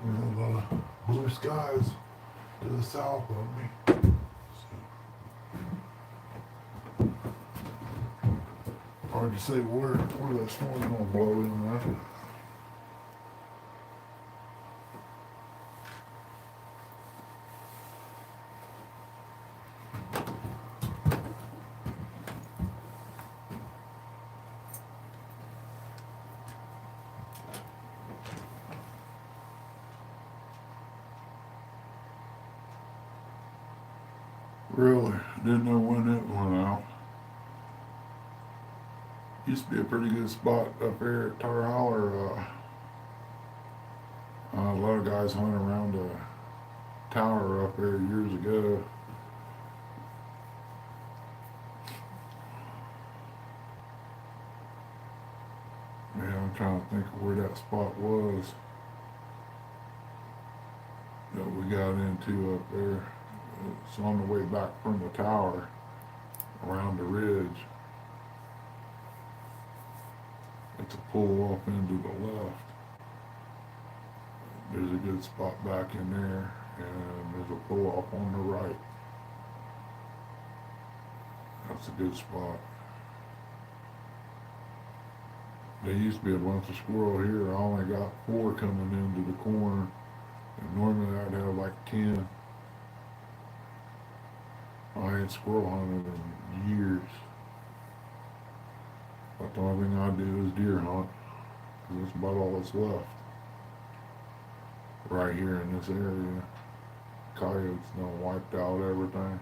Speaker 2: There's a lot of blue skies to the south of me. Hard to say where that storm's gonna blow in at. Really, didn't know when it went out. Used to be a pretty good spot up there at Tar Holler. A lot of guys hung around the tower up there years ago. Man, I'm trying to think of where that spot was that we got into up there. It's on the way back from the tower around the ridge. It's a pull off into the left. There's a good spot back in there, and there's a pull off on the right. That's a good spot. There used to be a bunch of squirrel here. I only got 4 coming into the corner, and normally I'd have like 10. I ain't squirrel hunted in years. But the only thing I do is deer hunt, because that's about all that's left. Right here in this area. Coyotes done wiped out everything.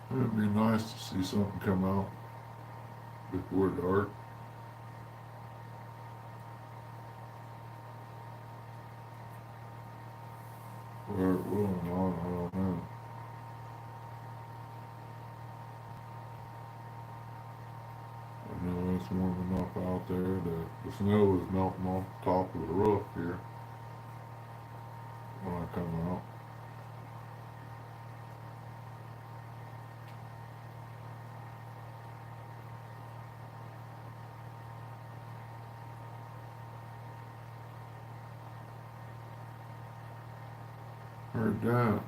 Speaker 2: It'd be nice to see something come out before dark. Where it will or not, I don't know. I know it's warm enough out there that the snow is melting off the top of the roof here when I come out. Heard that.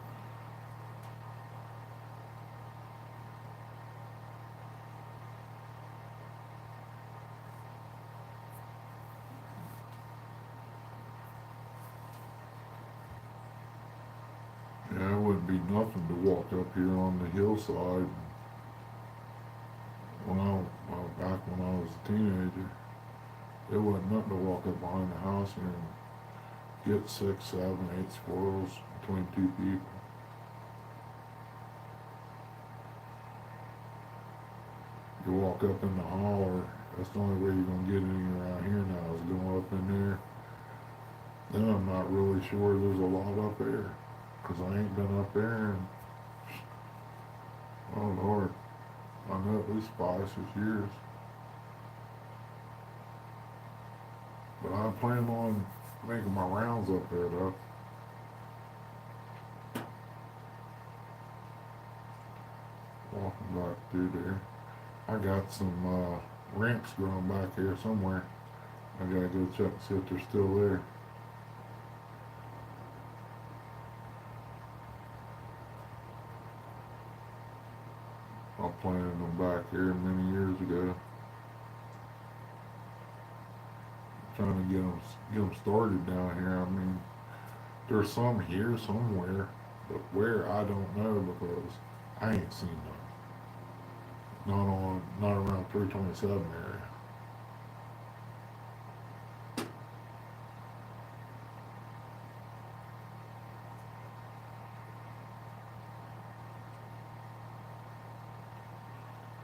Speaker 2: Yeah, it wouldn't be nothing to walk up here on the hillside back when I was a teenager. It wasn't nothing to walk up behind the house here and get 6, 7, 8 squirrels between 2 people. You walk up in the holler, that's the only way you're gonna get any around here now is going up in there. Then I'm not really sure there's a lot up there, because I ain't been up there in, oh Lord, I know at least 5, 6 years. But I plan on making my rounds up there though. Walking back through there. I got some ramps growing back here somewhere. I gotta go check and see if they're still there. I planted them back here many years ago. Trying to get them started down here. I mean, there's some here somewhere, but where I don't know because I ain't seen none. Not around 327 area.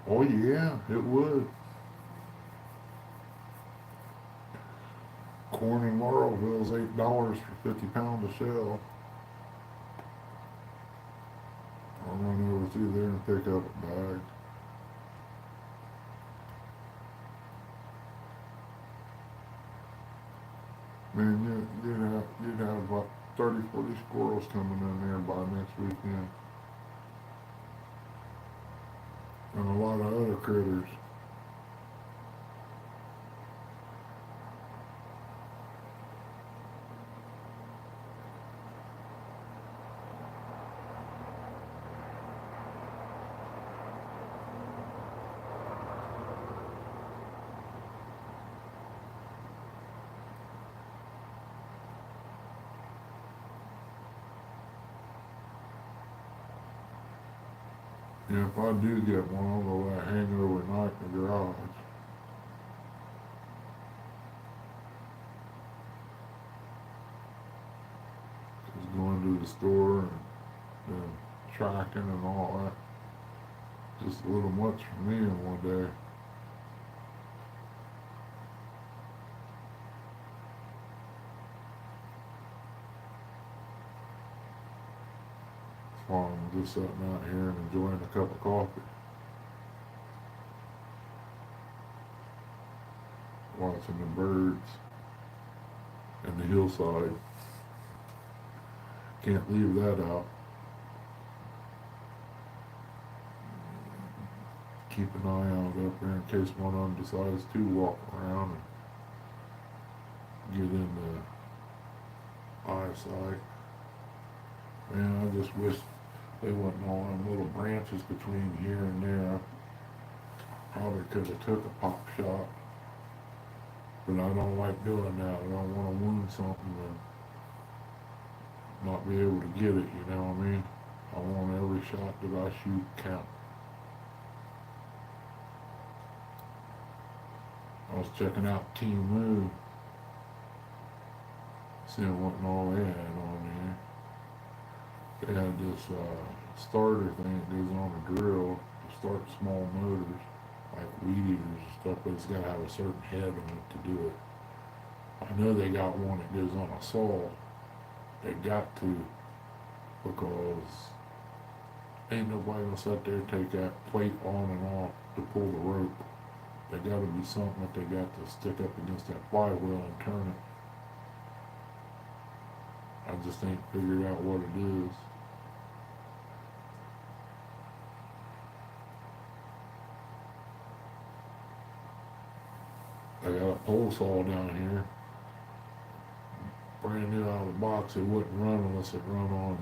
Speaker 2: Oh yeah, it would. Corn in Laurelville's $8 for 50 pounds of shell. I'll run over through there and pick up a bag. Man, you'd have about 30, 40 squirrels coming in there by next weekend. And a lot of other critters. Yeah, if I do get one, I'll go let it hang overnight in the garage. Just going to the store and then tracking and all that. Just a little much for me in one day. That's why I'm just sitting out here and enjoying a cup of coffee. Watching the birds and the hillside. Can't leave that out. Keep an eye out up there in case one of them decides to walk around and get in the eyesight. Man, I just wish they wasn't all them little branches between here and there. I probably could have took a pop shot, but I don't like doing that. I don't want to wound something and not be able to get it, you know what I mean? I want every shot that I shoot count. I was checking out Team Moo, seeing what and all they had on there. They had this starter thing that goes on a drill to start small motors, like weed eaters and stuff, but it's got to have a certain head on it to do it. I know they got one that goes on a saw. They got to, because ain't nobody gonna sit there and take that plate on and off to pull the rope. They gotta be something that they got to stick up against that flywheel and turn it. I just ain't figured out what it is. I got a pole saw down here. Brand new out of the box. It wouldn't run unless it run on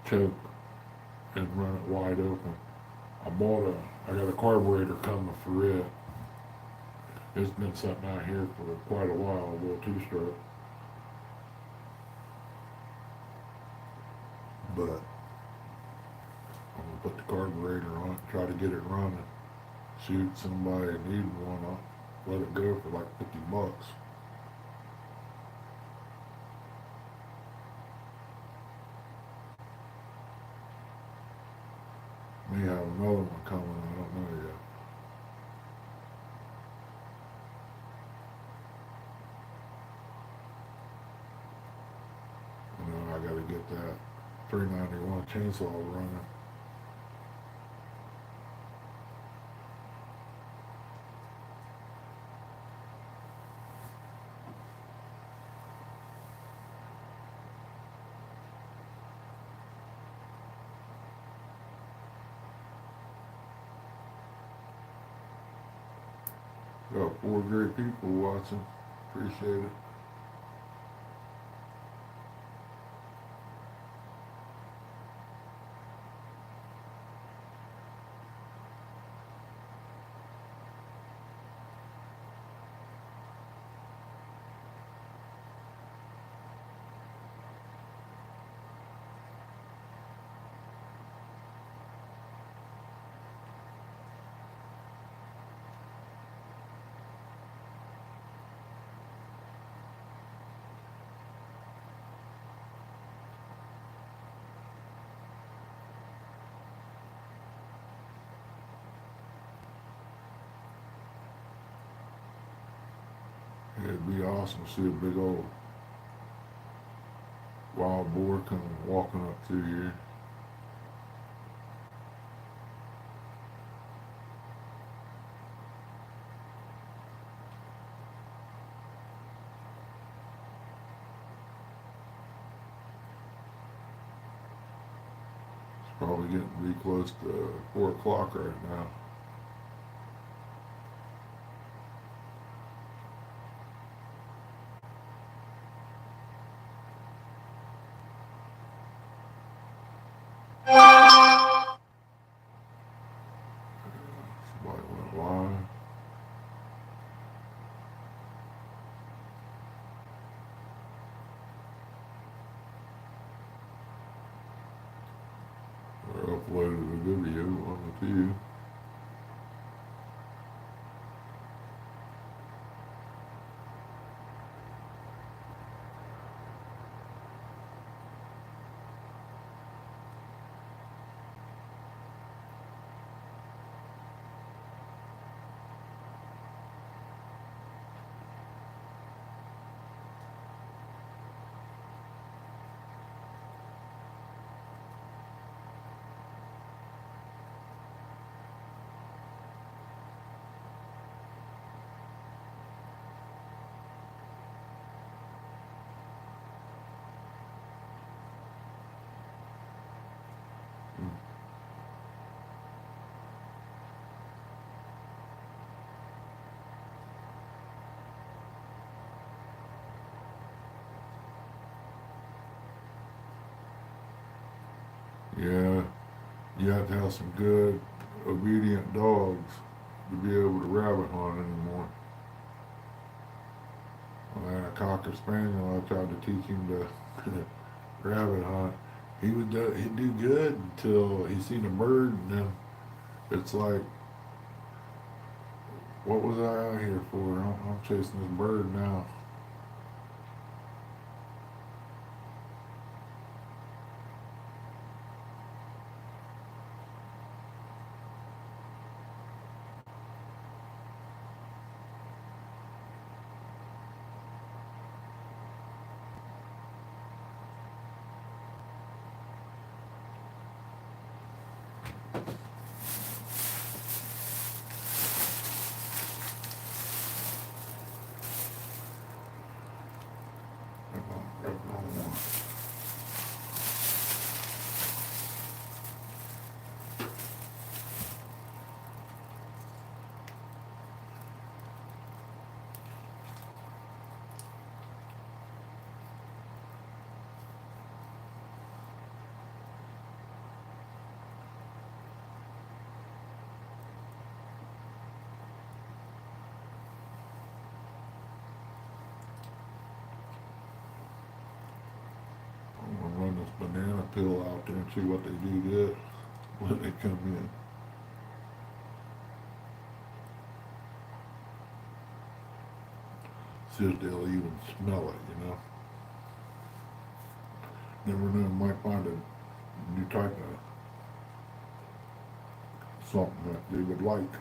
Speaker 2: choke and run it wide open. I got a carburetor coming for it. It's been sitting out here for quite a while, a little two-stroke. But I'm gonna put the carburetor on it, try to get it running. Shoot, somebody need one, I'll let it go for like $50. May have another one coming, I don't know yet. And then I gotta get that 391 chainsaw running. Got 4 great people watching. Appreciate it. It'd be awesome to see a big old wild boar come walking up through here. It's probably getting to be close to 4 o'clock right now. Somebody went live. Or uploaded a video on the few. Yeah, you have to have some good, obedient dogs to be able to rabbit hunt anymore. When I had a cocker spaniel, I tried to teach him to rabbit hunt. He'd do good until he seen a bird, and then it's like, what was I out here for? I'm chasing this bird now. I'm gonna run this banana peel out there and see what they do good when they come in. See if they'll even smell it, you know. Never know, might find a new type of something that they would like.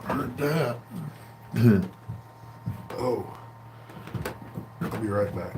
Speaker 2: Heard that. Oh, I'll be right back.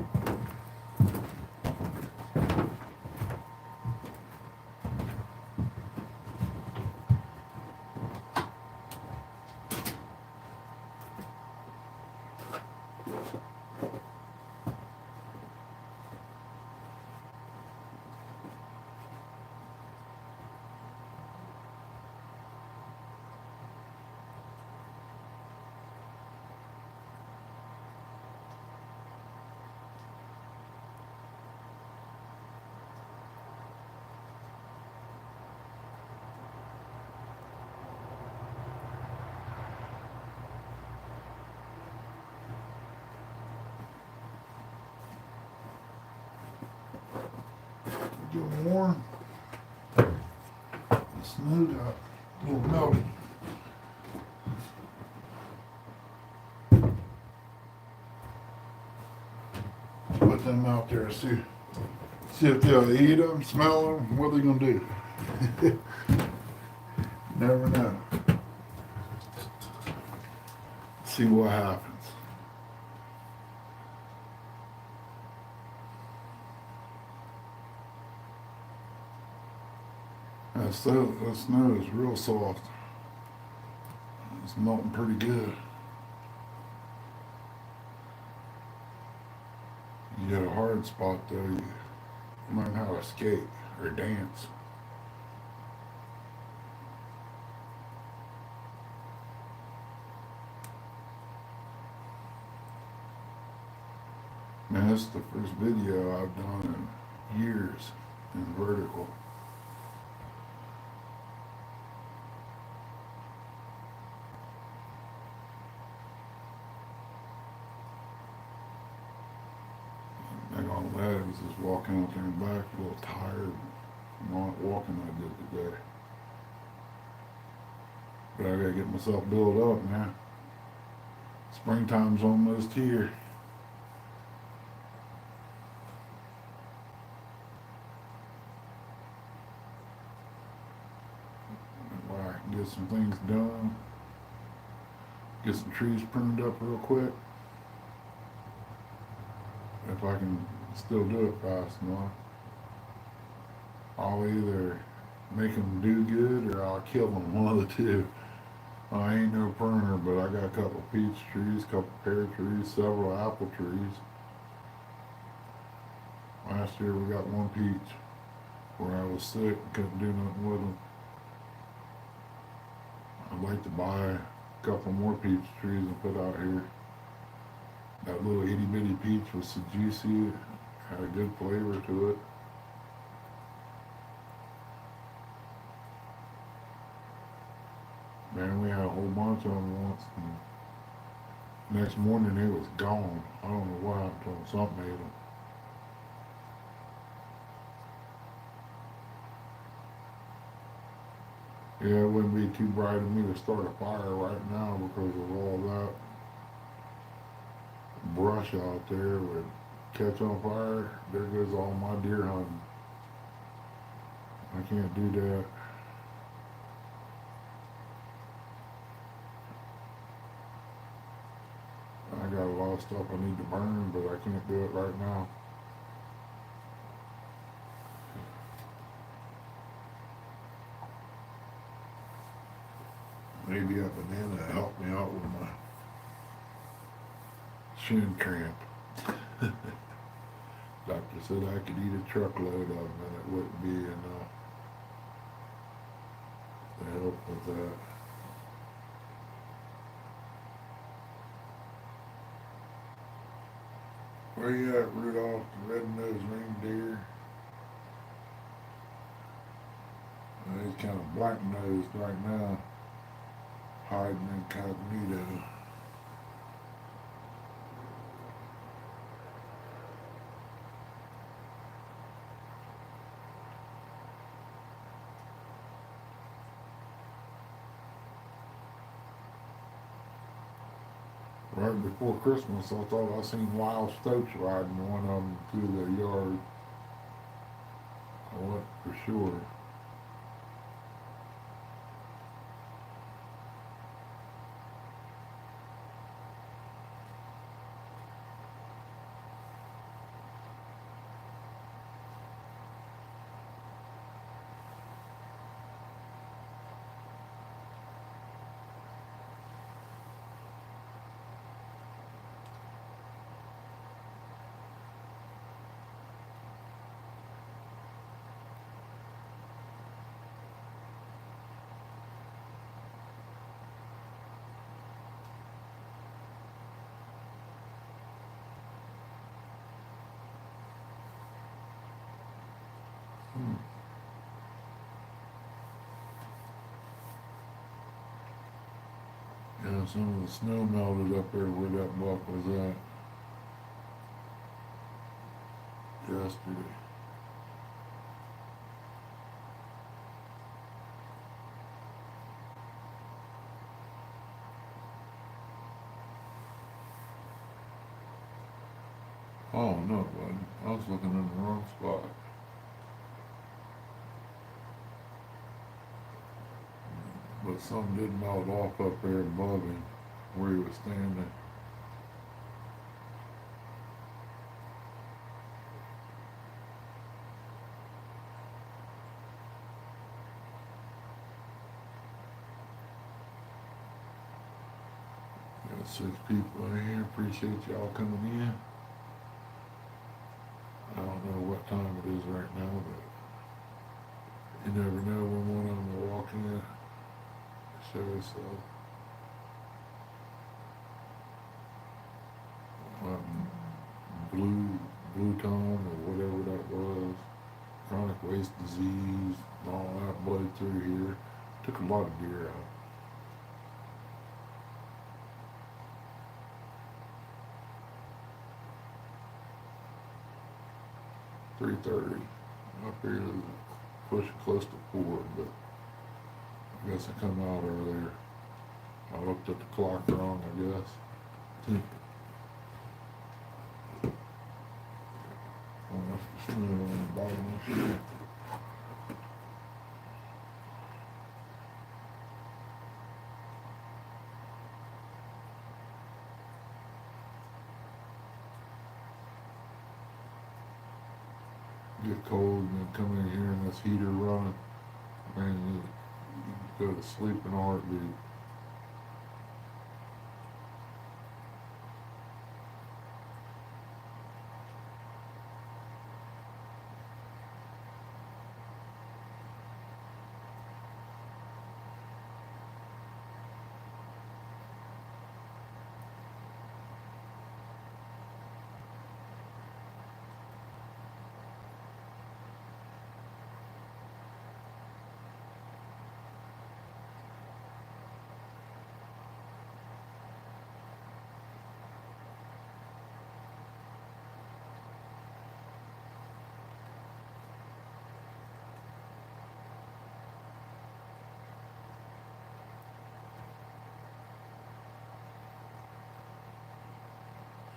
Speaker 2: Getting warm. The snow's out. A little melty. Put them out there, see if they'll eat them, smell them. What are they gonna do? Never know. See what happens. That snow is real soft. It's melting pretty good. You get a hard spot though, you learn how to skate or dance. Man, this is the first video I've done in years in vertical. Like on legs, just walking out there and back, a little tired. Not walking I did today. But I gotta get myself built up, man. Springtime's almost here. Where I can get some things done. Get some trees pruned up real quick. If I can still do it fast enough. I'll either make them do good or I'll kill them, one of the two. I ain't no pruner, but I got a couple peach trees, couple pear trees, several apple trees. Last year we got one peach where I was sick and couldn't do nothing with them. I'd like to buy a couple more peach trees and put out here. That little itty bitty peach was so juicy, had a good flavor to it. Man, we had a whole bunch of them once, and next morning it was gone. I don't know what happened to them. Something ate them. Yeah, it wouldn't be too bright of me to start a fire right now because of all that brush out there would catch on fire. There goes all my deer hunting. I can't do that. I got a lot of stuff I need to burn, but I can't do it right now. Maybe a banana helped me out with my shin cramp. Doctor said I could eat a truckload of them and it wouldn't be enough to help with that. Where you at, Rudolph, the red-nosed reindeer? He's kind of black-nosed right now, hiding incognito. Right before Christmas, I thought I seen wild stoats riding one of them through the yard. I wasn't for sure. Yeah, some of the snow melted up there where that buck was at yesterday. Oh no, buddy. I was looking in the wrong spot. But some did melt off up there above him where he was standing. Got 6 people in here. Appreciate y'all coming in. I don't know what time it is right now, but you never know when one of them will walk in. Show us blue tongue or whatever that was. Chronic waste disease, and all that bled through here. Took a lot of deer out. $3:30. Up here is pushing close to 4, but I guess I come out earlier. I looked at the clock wrong, I guess. Oh, that's the snow on the bottom of the shoe. Get cold and then come in here and this heater running. Man, you go to sleep in a heartbeat.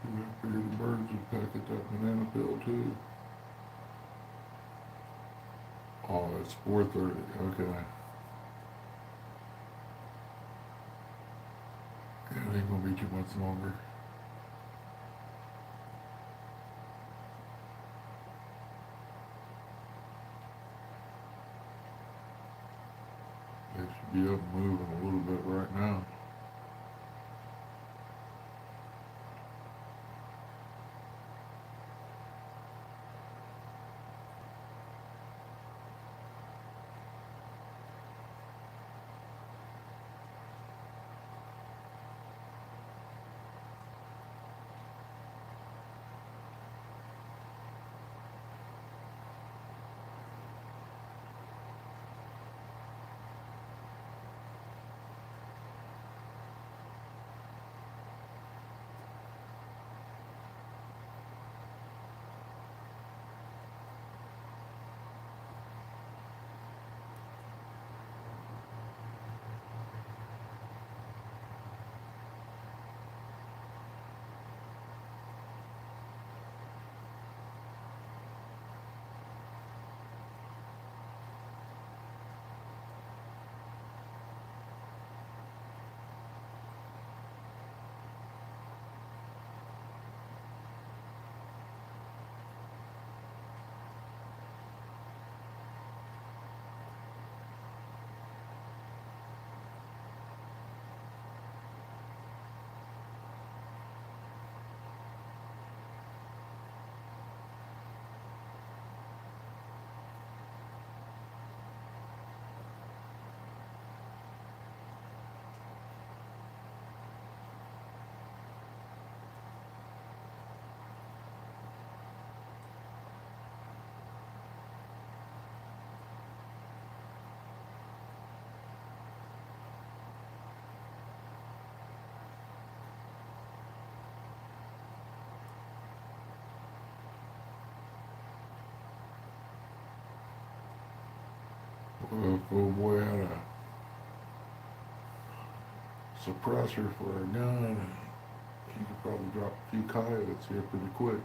Speaker 2: I figured the birds would peck at that banana peel too. Oh, it's 4:30. Okay. Yeah, it ain't gonna be too much longer. They should be up and moving a little bit right now. If old boy had a suppressor for a gun, he could probably drop a few coyotes here pretty quick.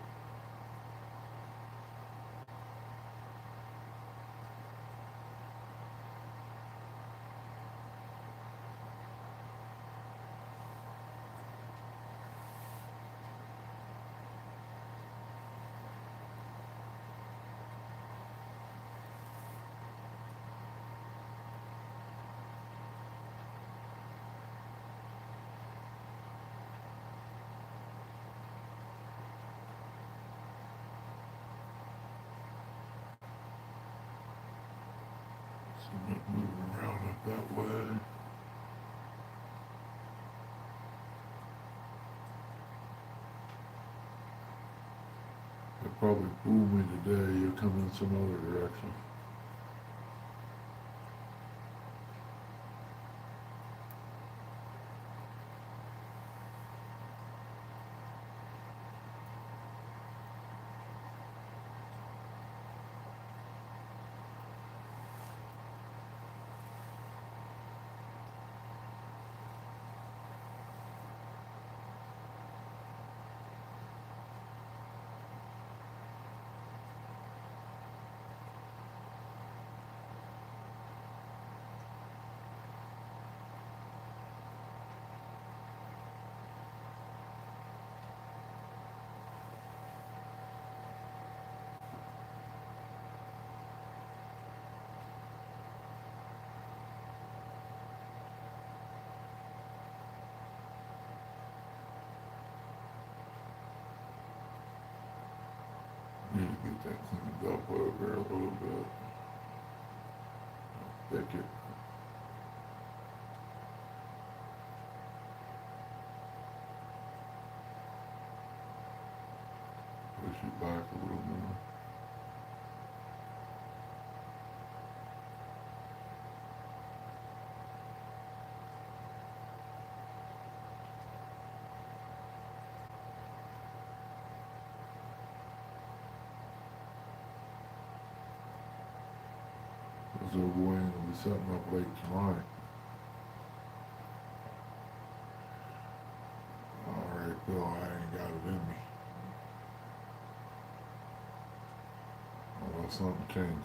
Speaker 2: Something moving around up that way. They'll probably fool me today. You'll come in some other direction. Need to get that cleaned up over there a little bit. Thick it. Push it back a little more. This old boy ain't gonna be setting up late tonight. Alright, Bill, I ain't got it in me. Unless something changes.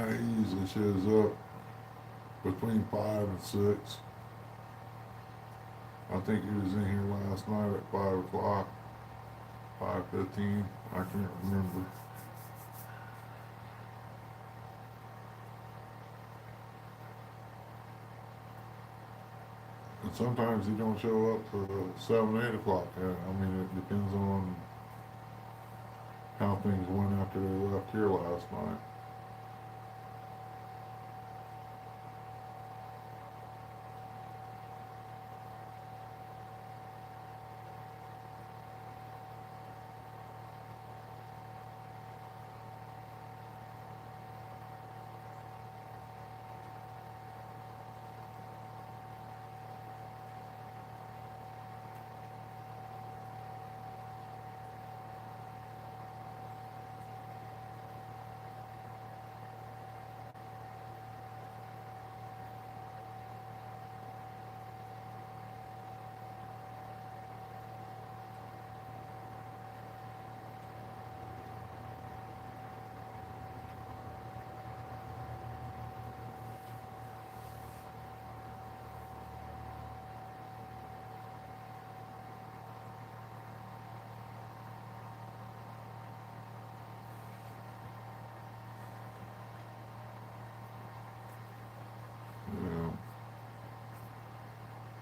Speaker 2: He usually shows up between 5 and 6. I think he was in here last night at 5 o'clock, 5:15. I can't remember. And sometimes he don't show up till 7, 8 o'clock. I mean, it depends on how things went after they left here last night.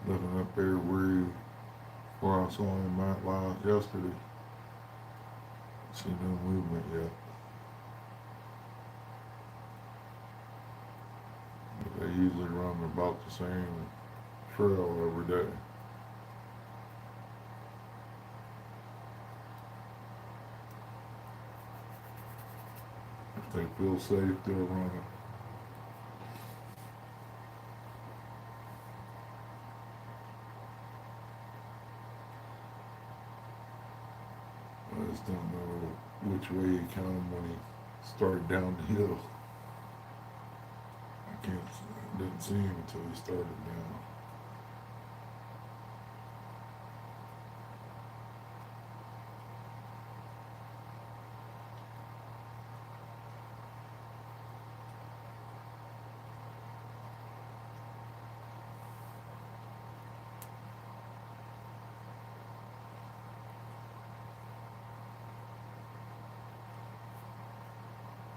Speaker 2: Looking up there where I saw him at last yesterday. See no movement yet. But they usually run about the same trail every day. If they feel safe, they'll run it. I just don't know which way he counted when he started down the hill. Didn't see him until he started down.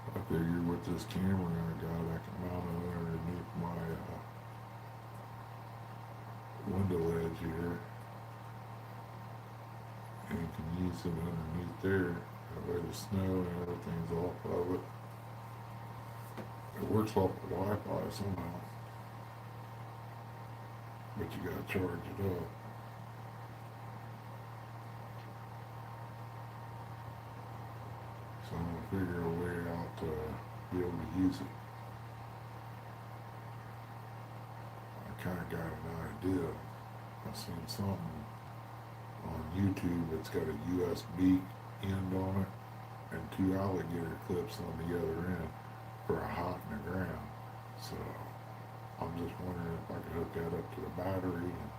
Speaker 2: I figure with this camera I got, I can mount it underneath my window ledge here, and can use it underneath there. That way the snow and everything's off of it. It works off the Wi-Fi somehow, but you gotta charge it up. So I'm gonna figure a way out to be able to use it. I kind of got an idea. I've seen something on YouTube that's got a USB end on it and two alligator clips on the other end for a hot in the ground. So I'm just wondering if I could hook that up to the battery and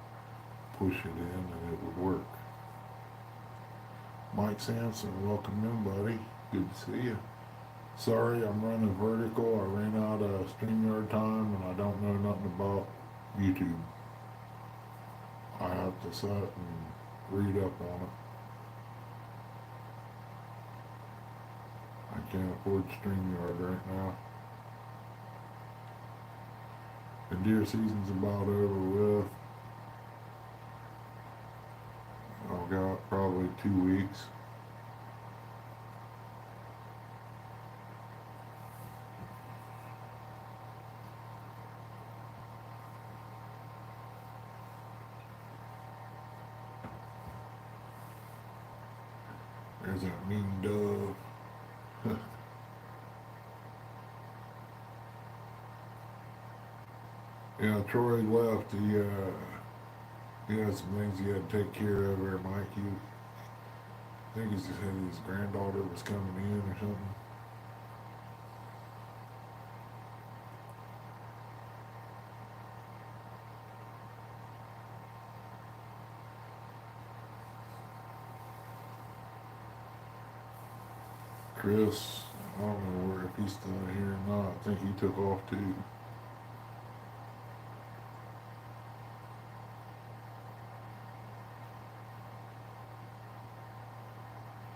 Speaker 2: push it in and it would work. Mike Sampson, welcome in, buddy. Good to see you. Sorry, I'm running vertical. I ran out of StreamYard time and I don't know nothing about YouTube. I have to sit and read up on it. I can't afford StreamYard right now. The deer season's about over with. I've got probably 2 weeks. There's that mean dove. Yeah, Troy left. He had some things he had to take care of there, Mike. I think he said his granddaughter was coming in or something. Chris, I don't know if he's still here or not. I think he took off too.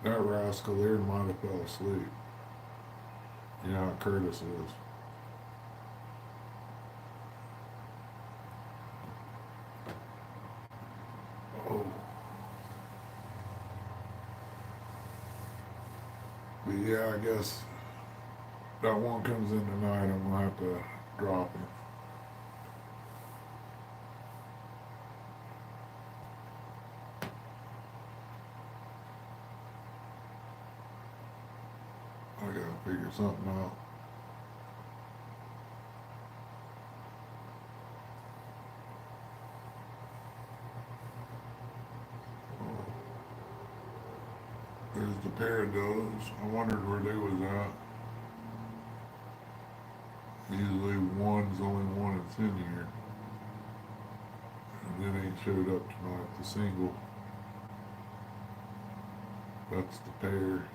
Speaker 2: That rascal there might have fell asleep. You know how Curtis is. Oh. But yeah, I guess that one comes in tonight. I'm gonna have to drop him. I gotta figure something out. There's the pair of doves. I wondered where they was at. Usually one's the only one that's in here. And then ain't showed up tonight, the single. That's the pair.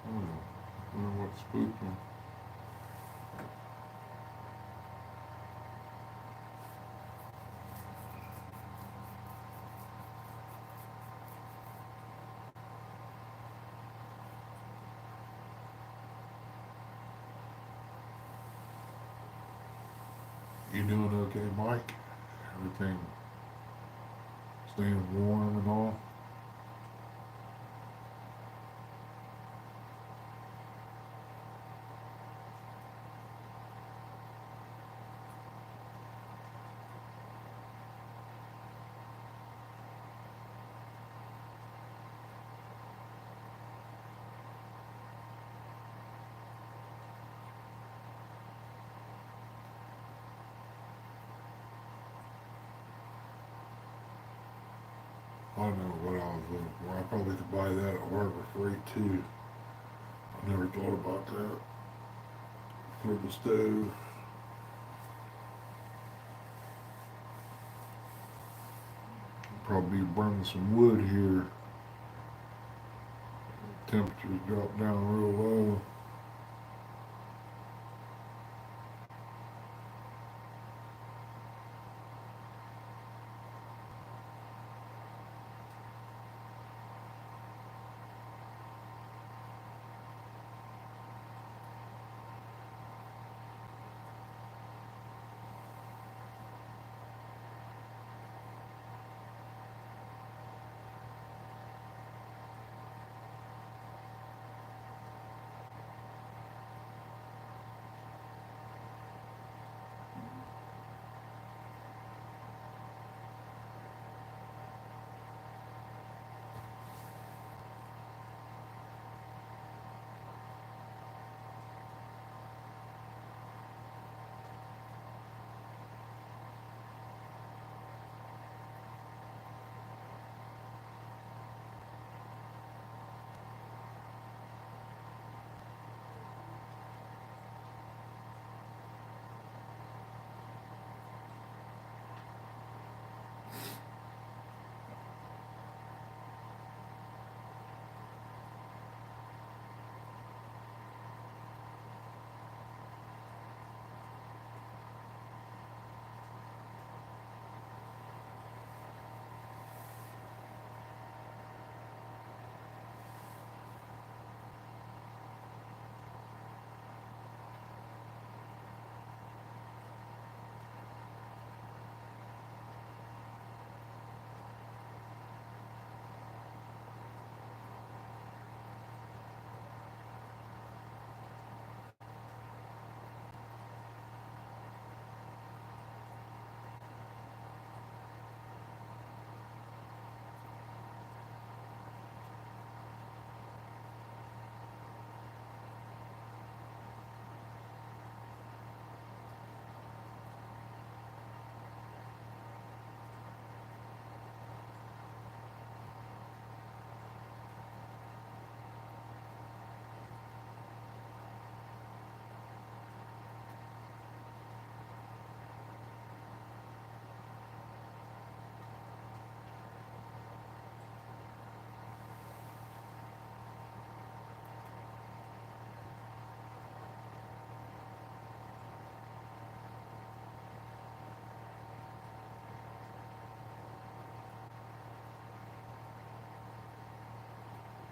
Speaker 2: I wonder what spooked them. You doing okay, Mike? Everything staying warm and all? I don't know what I was looking for. I probably could buy that at Harbor Freight too. I never thought about that. For the stove. Probably burning some wood here. Temperatures drop down real low.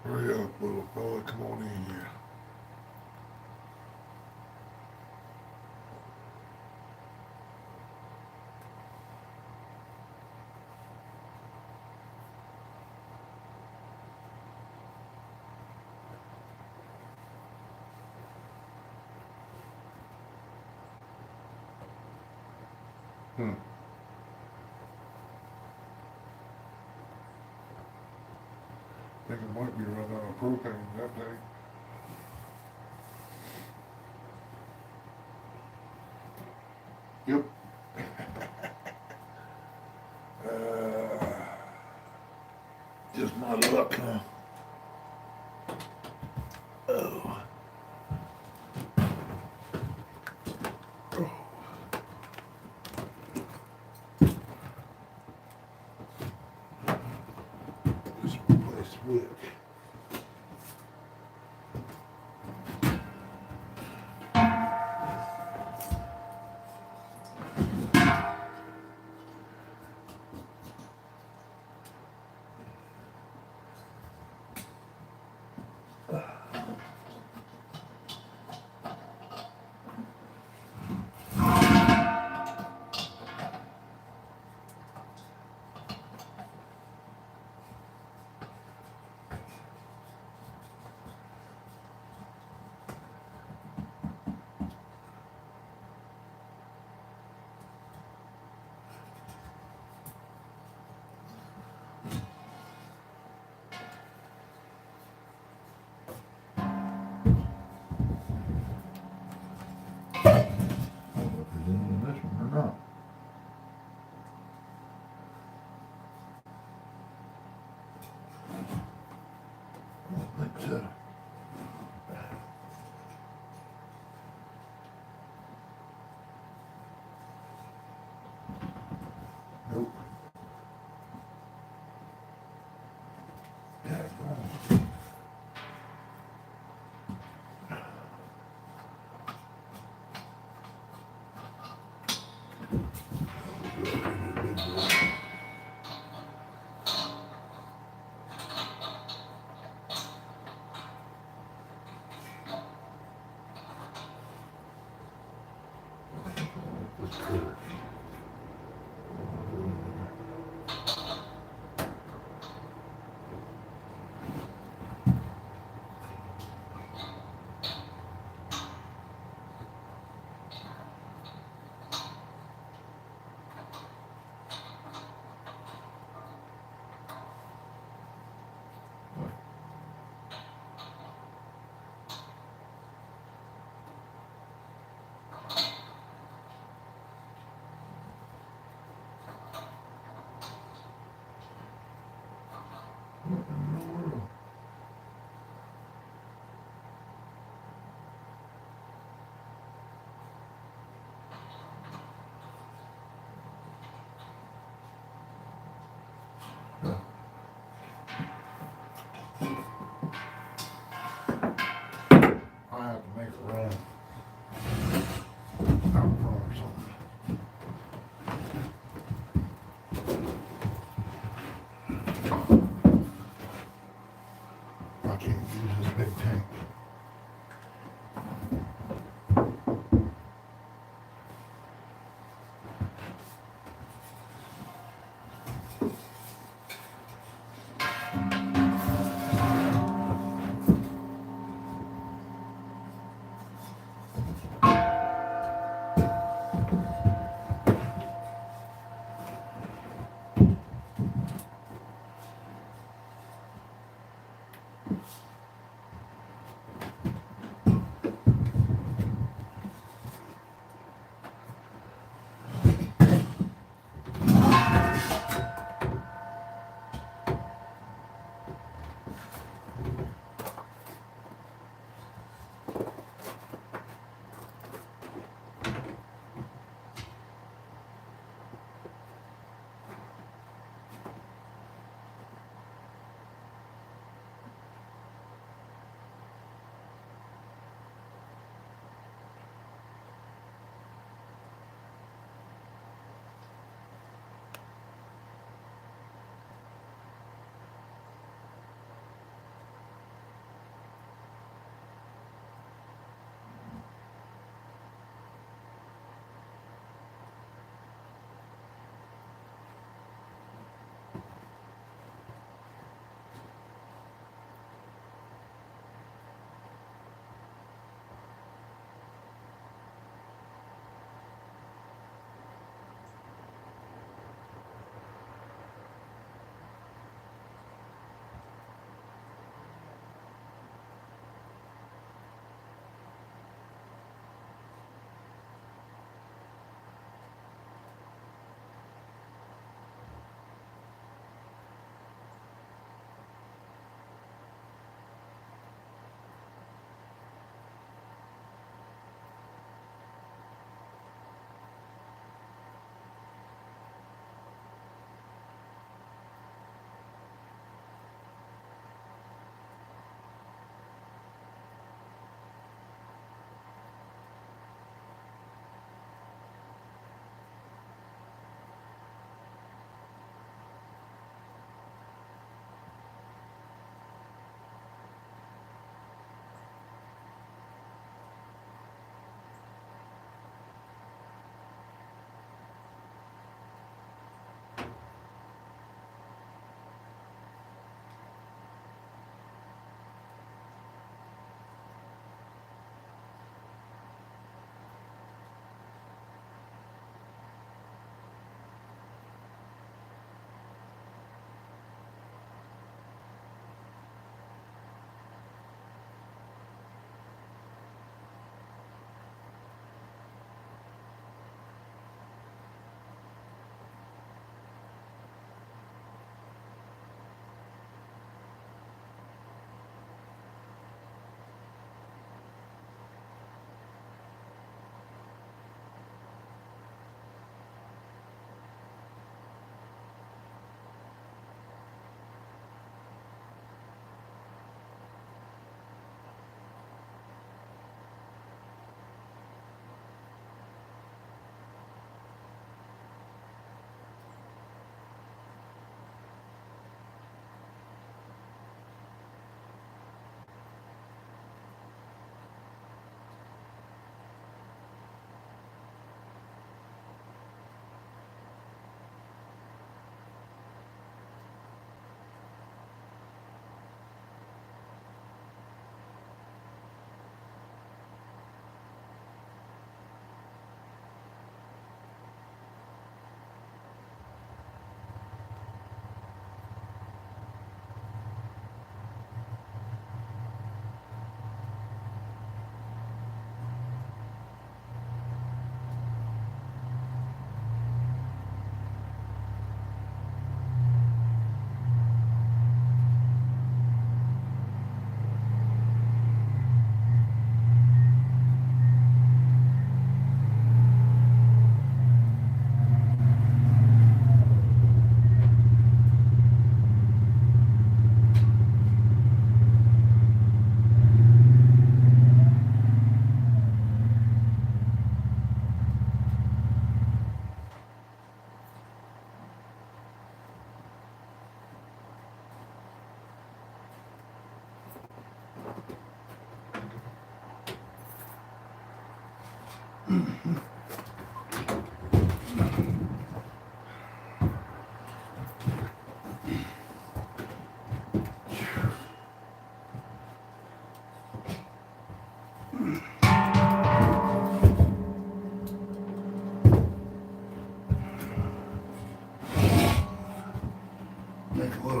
Speaker 2: Hurry up, little fella. Come on in here. Hmm. Think it might be running out of propane that day. Yep. Uh, just my luck, huh? Oh. Oh. Just replace wick.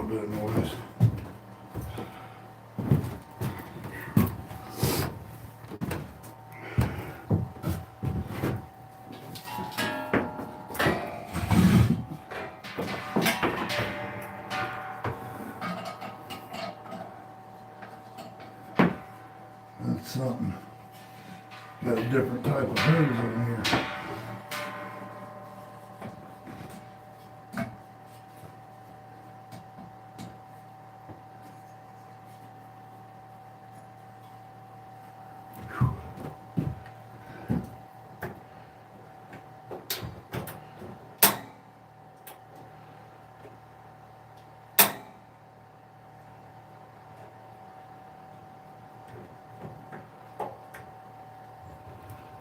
Speaker 1: little bit of noise. That's something. Got a different type of hose in here.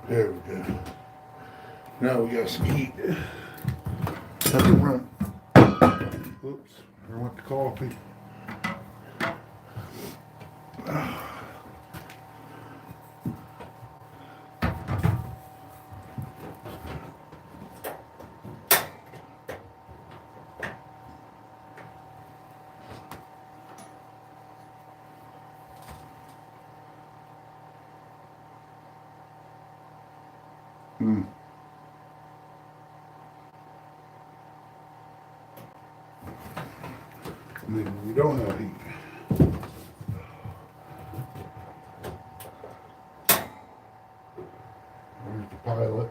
Speaker 1: There we go. Now we got some heat. Have to run. Oops, I went to coffee. Maybe we don't have heat. There's the pilot.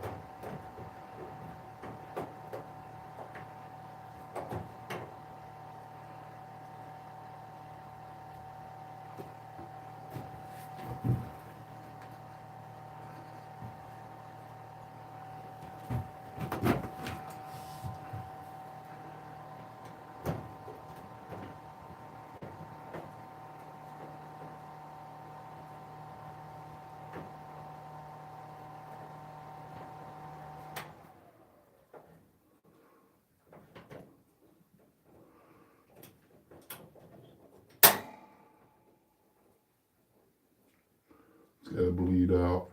Speaker 1: It's got to bleed out.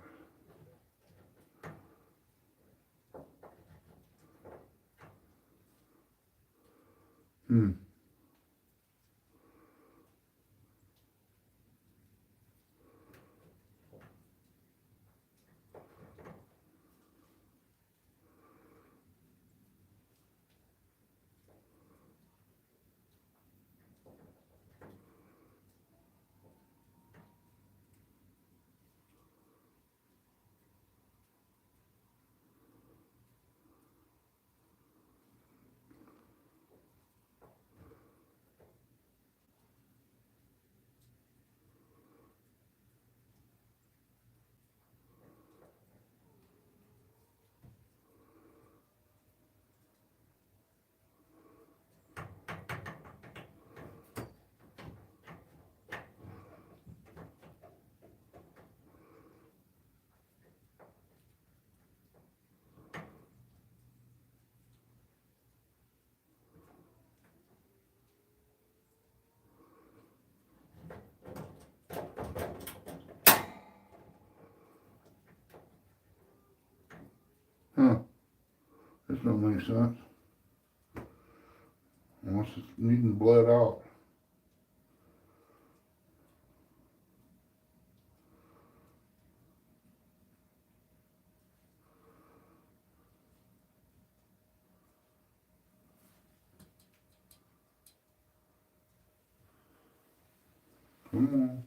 Speaker 1: Huh. This don't make sense. Unless it's needing bled out. Come on.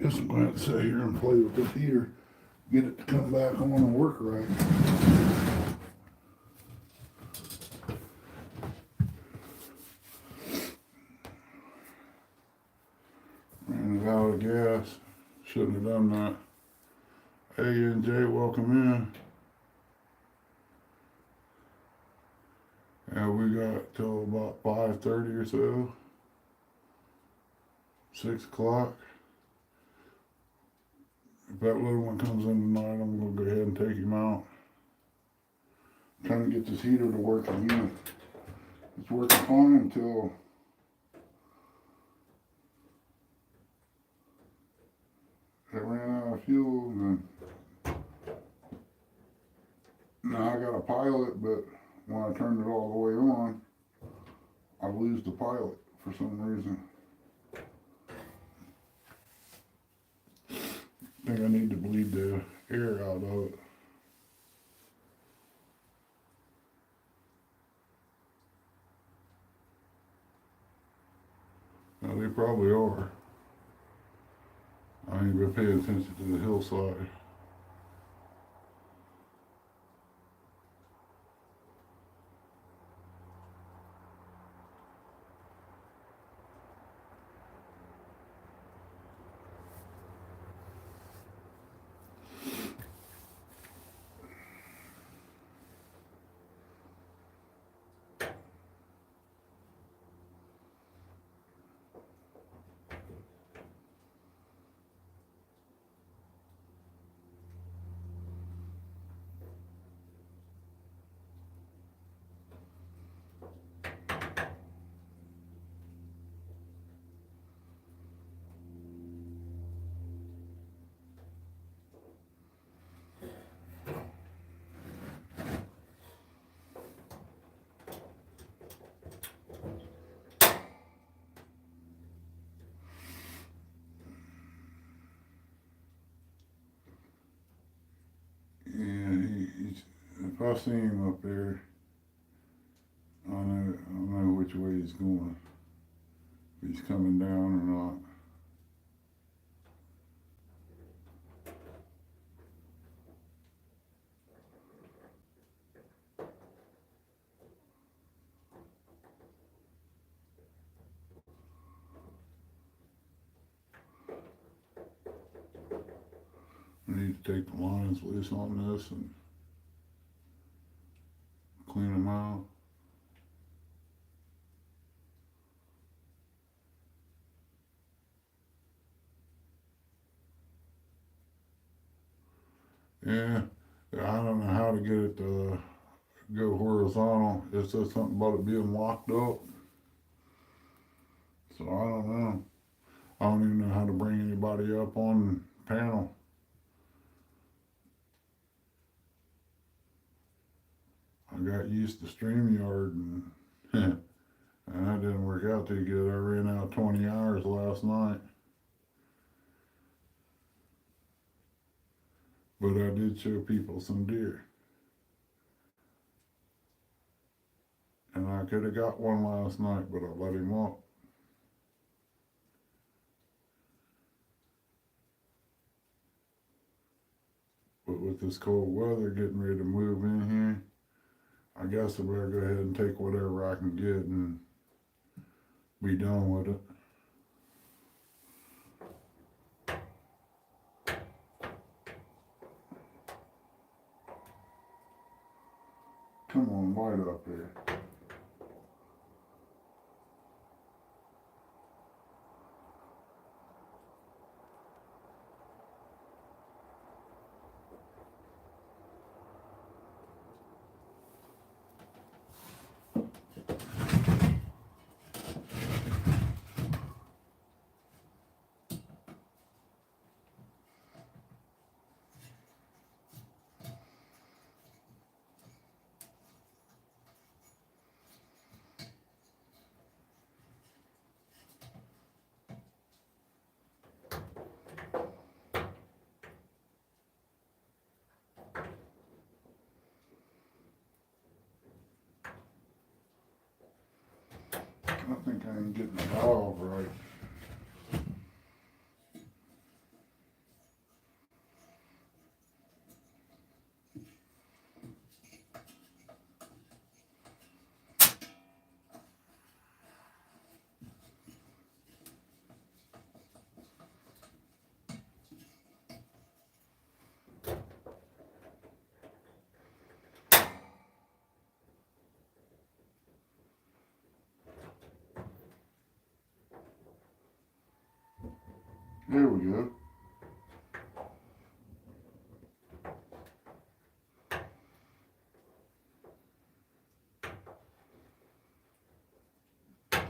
Speaker 1: Guess I'm going to have to sit here and play with this heater, get it to come back on and work right. Ran it out of gas. Shouldn't have done that. Hey, NJ, welcome in. Yeah, we got till about 5:30 or so. 6 o'clock. If that little one comes in tonight, I'm gonna go ahead and take him out. Trying to get this heater to work again. It's working fine until it ran out of fuel, and now I got a pilot, but when I turned it all the way on, I lose the pilot for some reason. I think I need to bleed the air out of it. Now they probably are. I ain't been paying attention to the hillside. If I see him up there, I know which way he's going. If he's coming down or not. I need to take the lines loose on this and clean them out. Yeah, I don't know how to get it to go horizontal. It says something about it being locked up. So I don't know. I don't even know how to bring anybody up on panel. I got used to StreamYard and and that didn't work out too good. I ran out 20 hours last night. But I did show people some deer. And I could have got one last night, but I let him walk. But with this cold weather getting ready to move in here, I guess I better go ahead and take whatever I can get and be done with it. Come on, light up here. I think I ain't getting the valve right. There we go.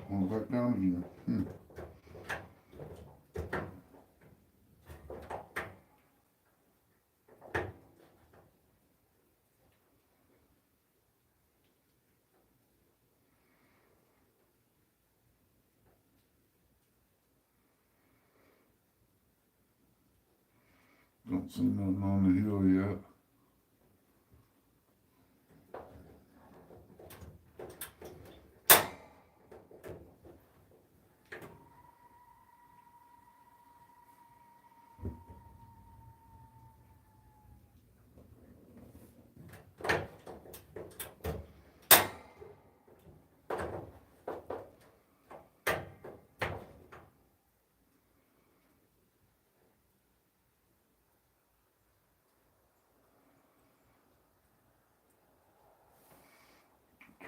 Speaker 1: Going back down again. Don't see nothing on the hill yet.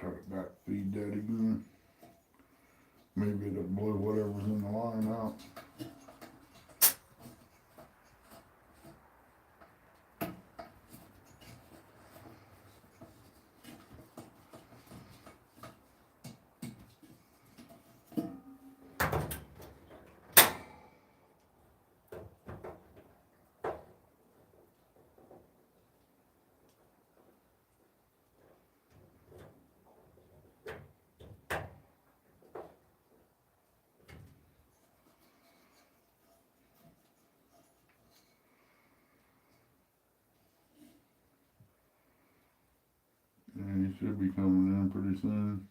Speaker 1: Try to back feed that again. Maybe it'll blow whatever's in the line out. And he should be coming in pretty soon.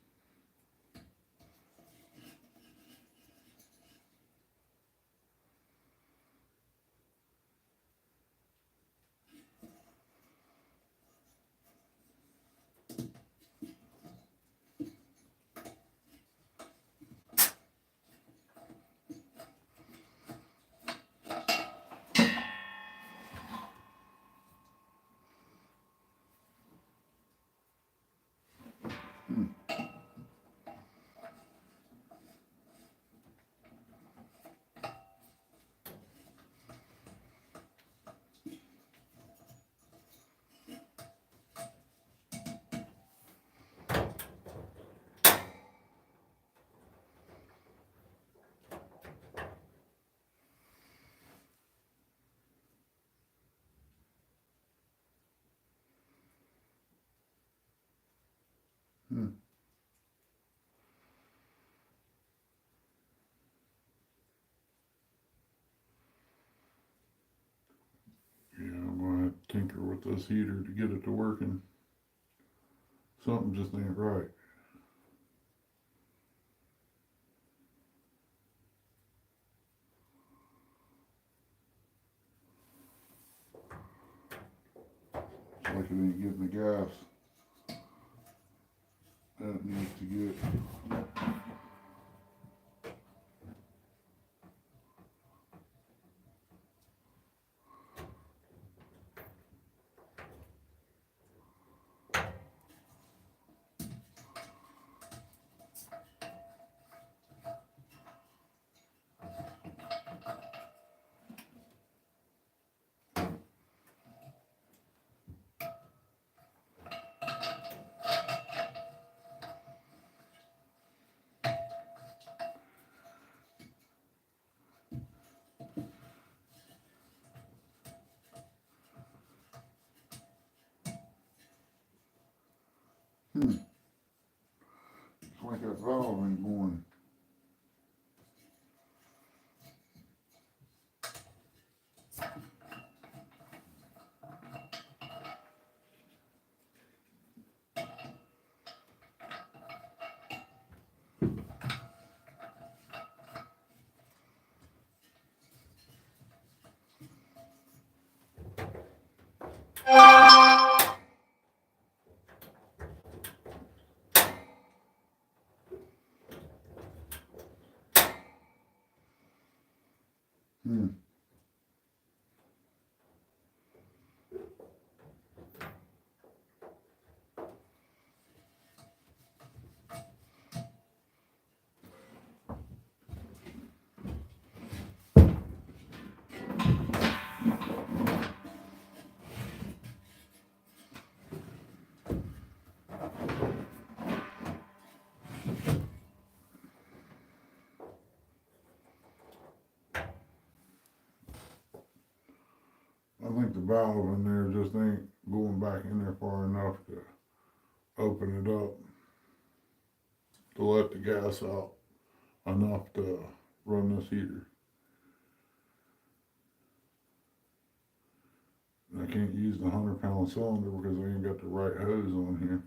Speaker 1: Hmm. Yeah, I'm gonna have to tinker with this heater to get it to working. Something just ain't right. It's like it ain't getting the gas that it needs to get. It's like that valve ain't going. Hmm.
Speaker 2: think the valve in there just ain't going back in there far enough to open it up to let the gas out enough to run this heater. And I can't use the 100-pound cylinder because I ain't got the right hose on here.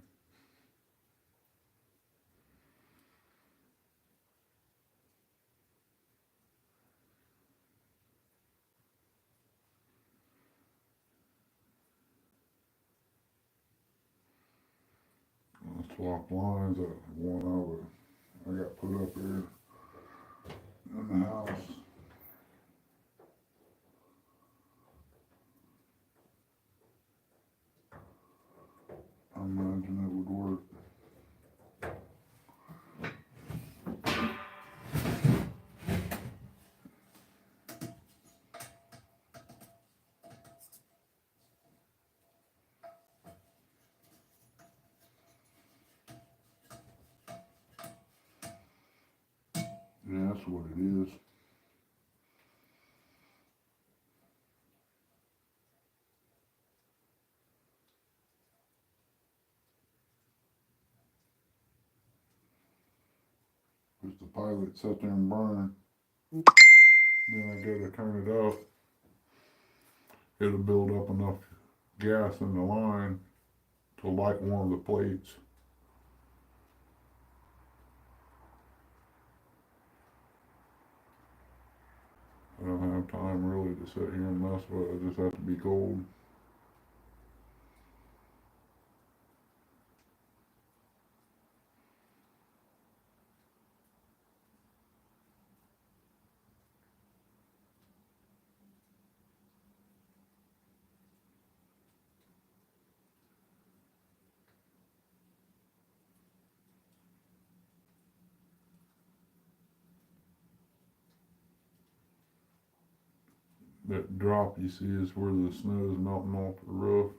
Speaker 2: I'll swap lines up one I got put up here in the house. I imagine it would work. Yeah, that's what it is. Because the pilot sat there and burned. Then I go to turn it up. It'll build up enough gas in the line to light one of the plates. I don't have time really to sit here and mess with it. I just have to be cold. That drop you see is where the snow is melting off the roof.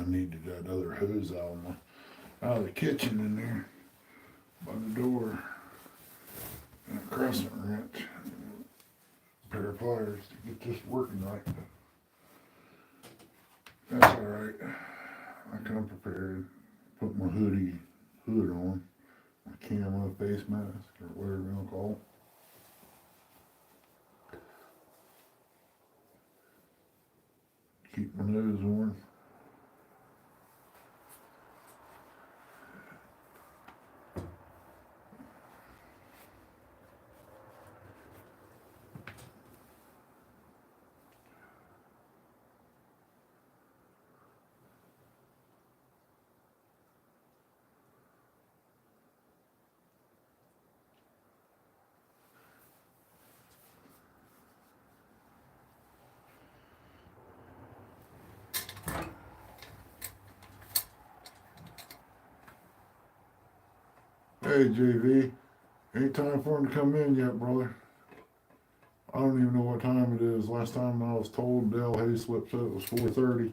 Speaker 1: needed that other hose out of the kitchen in there by the door. And a crescent wrench. A pair of pliers to get this working right. That's alright. I come prepared. Put my hood on. My camo face mask or whatever you want to call it. Keep my nose warm. Hey JV, ain't time for him to come in yet, brother. I don't even know what time it is. Last time I was told Dale Hayslip said it was 4:30.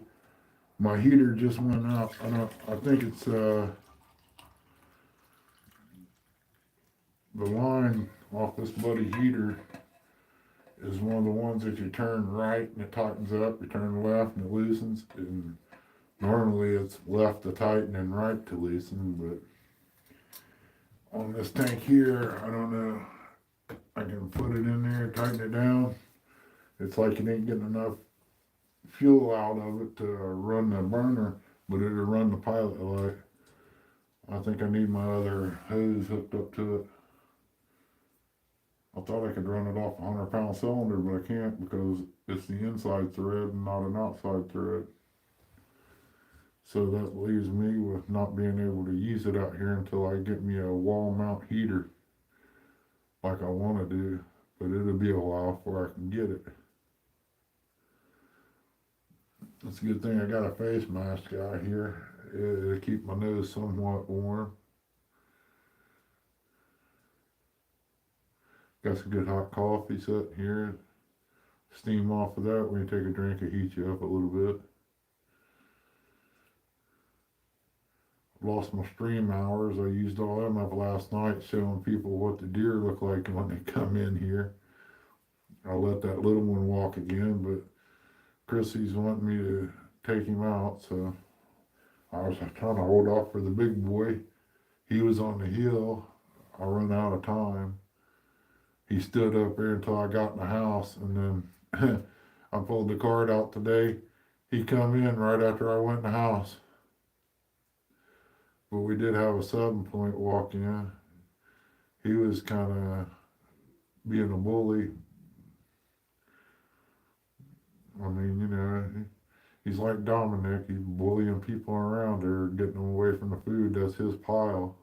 Speaker 1: My heater just went out. I think it's the line off this buddy heater is one of the ones that you turn right and it tightens up. You turn left and it loosens. And normally it's left to tighten and right to loosen, but on this tank here, I don't know. I can put it in there, tighten it down. It's like it ain't getting enough fuel out of it to run the burner, but it'll run the pilot light. I think I need my other hose hooked up to it. I thought I could run it off a 100-pound cylinder, but I can't because it's the inside thread and not an outside thread. So that leaves me with not being able to use it out here until I get me a wall mount heater like I want to do, but it'll be a while before I can get it. It's a good thing I got a face mask out here. It'll keep my nose somewhat warm. Got some good hot coffee sitting here. Steam off of that when you take a drink, it heats you up a little bit. Lost my stream hours. I used all them up last night showing people what the deer look like when they come in here. I'll let that little one walk again, but Chrissy's wanting me to take him out, so I was trying to hold off for the big boy. He was on the hill. I run out of time. He stood up there until I got in the house, and then I pulled the card out today. He come in right after I went in the house. But we did have a 7-point walk-in. He was kind of being a bully. I mean, you know, he's like Dominic. He's bullying people around there, getting them away from the food. That's his pile.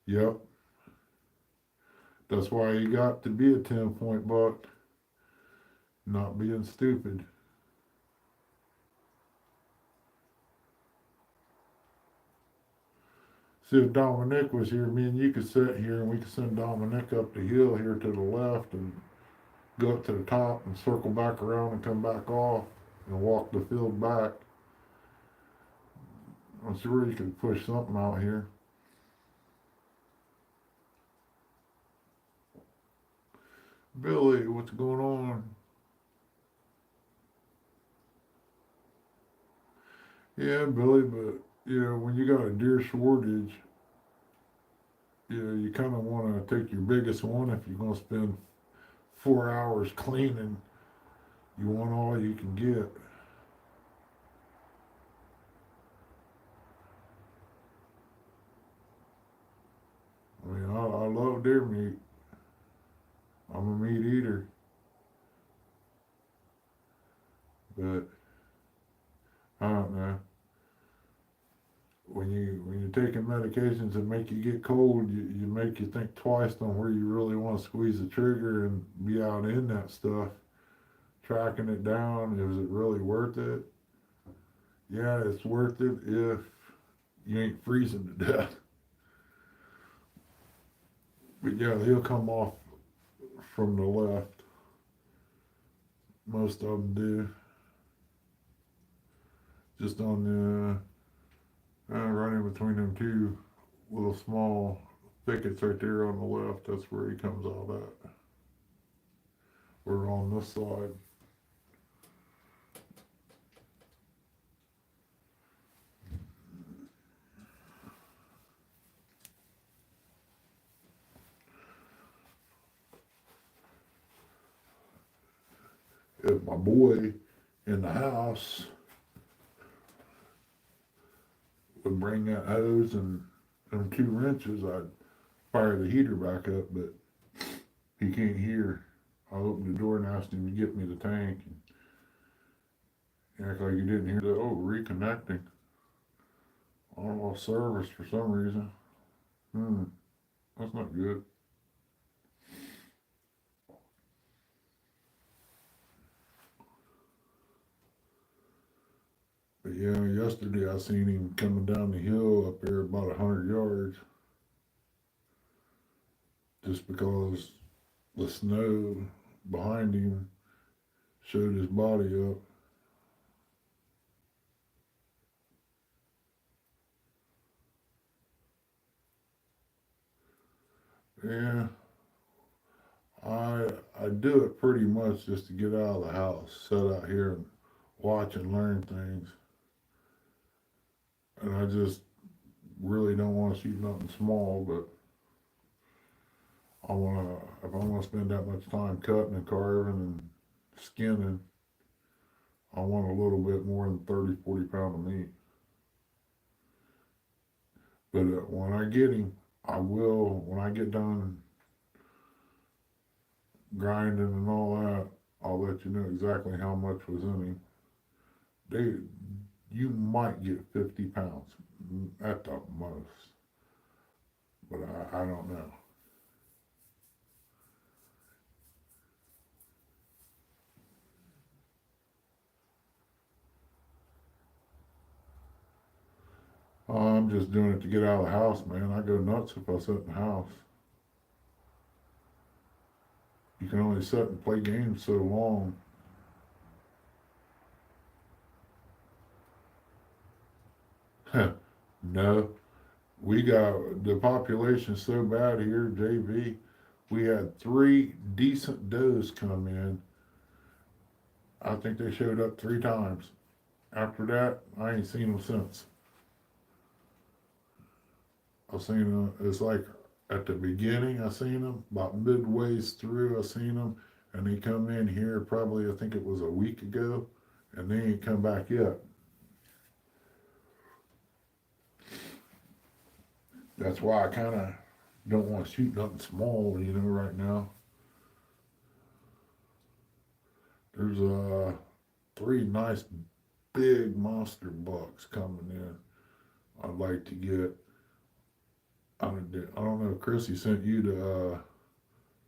Speaker 1: Yep. That's why he got to be a 10-point buck. Not being stupid. See, if Dominic was here, me and you could sit here and we could send Dominic up the hill here to the left and go up to the top and circle back around and come back off and walk the field back. I'm sure you could push something out here. Billy, what's going on? Yeah, Billy, but you know, when you got a deer shortage, you know, you kind of want to take your biggest one. If you're going to spend 4 hours cleaning, you want all you can get. I mean, I love deer meat. I'm a meat eater. But I don't know. When you're taking medications that make you get cold, you make you think twice on where you really want to squeeze the trigger and be out in that stuff. Tracking it down, is it really worth it? Yeah, it's worth it if you ain't freezing to death. But yeah, he'll come off from the left.
Speaker 2: most of them do. Just on the right in between them two little small thickets right there on the left. That's where he comes out at. We're on this side. If my boy in the house would bring that hose and them 2 wrenches, I'd fire the heater back up, but he can't hear. I opened the door and asked him to get me the tank. And he acted like he didn't hear that. Oh, reconnecting. I lost service for some reason. That's not good. But yeah, yesterday I seen him coming down the hill up there about 100 yards. Just because the snow behind him showed his body up. Yeah, I do it pretty much just to get out of the house, sit out here and watch and learn things. And I just really don't want to shoot nothing small, but if I'm gonna spend that much time cutting and carving and skinning, I want a little bit more than 30, 40 pounds of meat. But when I get him, when I get done grinding and all that, I'll let you know exactly how much was in him. You might get 50 pounds at the most, but I don't know. I'm just doing it to get out of the house, man. I go nuts if I sit in the house. You can only sit and play games so long. No, we got the population so bad here, JV. We had 3 decent does come in. I think they showed up 3 times. After that, I ain't seen them since. I seen them. It's like at the beginning, I seen them. About midways through, I seen them, and they come in here probably. I think it was a week ago, and they ain't come back yet. That's why I kind of don't want to shoot nothing small, right now. There's 3 nice big monster bucks coming in. I'd like to get. I don't know if Chrissy sent you the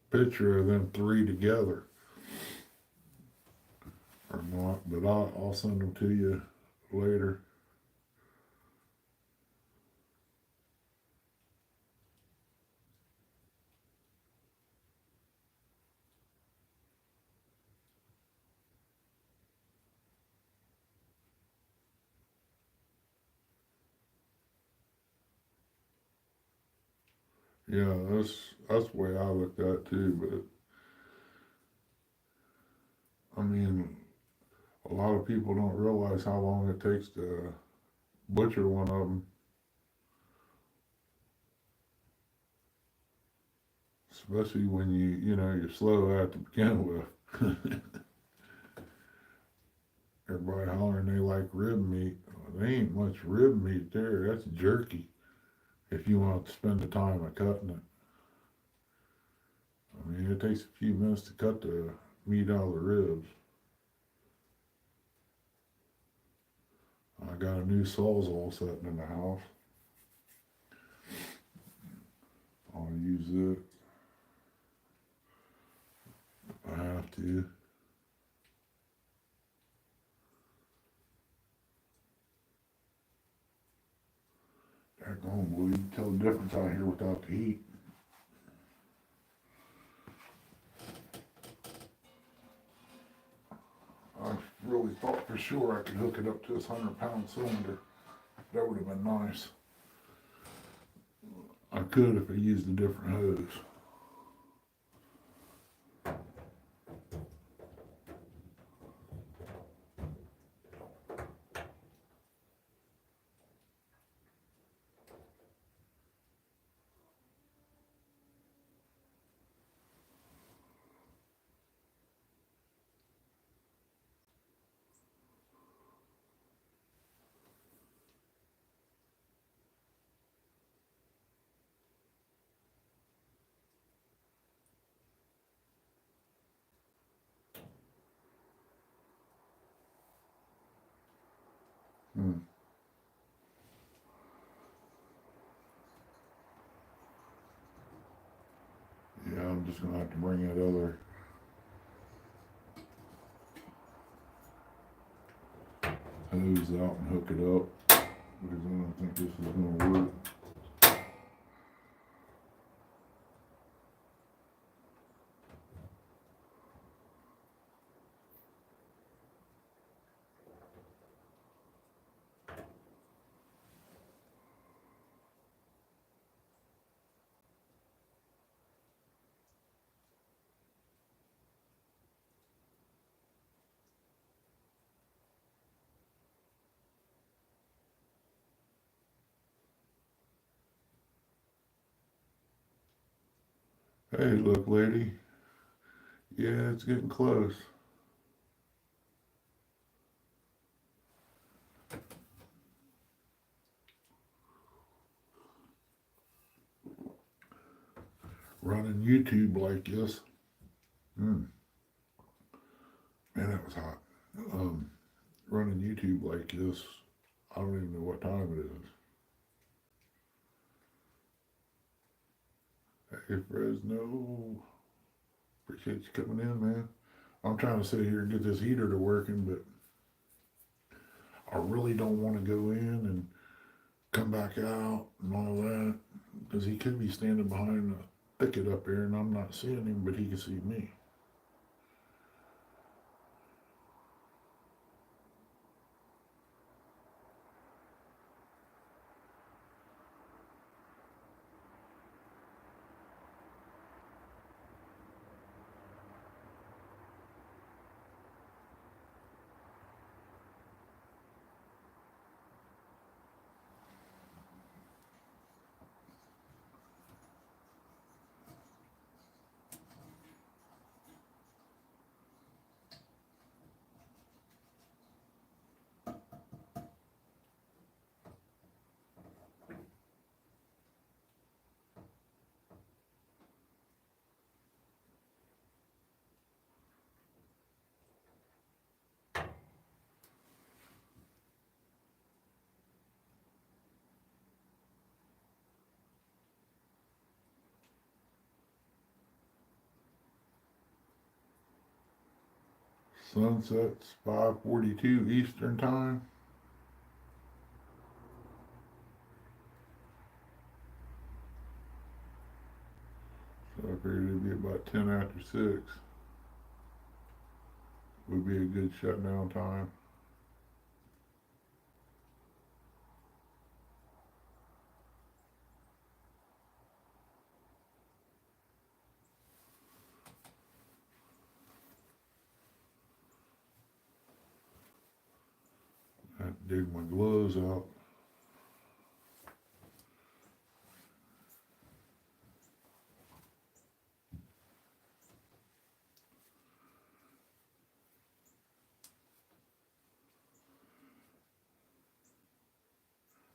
Speaker 2: picture of them 3 together or not, but I'll send them to you later. Yeah, that's the way I looked at it too. But I mean, a lot of people don't realize how long it takes to butcher one of them, especially when you're slow at to begin with. Everybody hollering they like rib meat. Well, there ain't much rib meat there. That's jerky. If you want to spend the time of cutting it, I mean, it takes a few minutes to cut the meat out of the ribs. I got a new sawzall sitting in the house. I'll use it if I have to. Daggone, boy, you can tell the difference out here without the heat. really thought for sure I could hook it up to this 100-pound cylinder. That would have been nice. I could if I used a different hose. Hmm. Yeah, I'm just gonna have to bring that other hose out and hook it up because I don't think this is gonna work. Hey, look, lady. Yeah, it's getting close. Running YouTube like this. Man, that was hot. Running YouTube like this. I don't even know what time it is. Hey, Fresno. Appreciate you coming in, man. I'm trying to sit here and get this heater to working, but I really don't want to go in and come back out and all that because he could be standing behind the thicket up there and I'm not seeing him, but he can see me. Sunset's 5:42 Eastern time. So I figured it'd be about 10 after 6. Would be a good shutdown time. I have to dig my gloves out.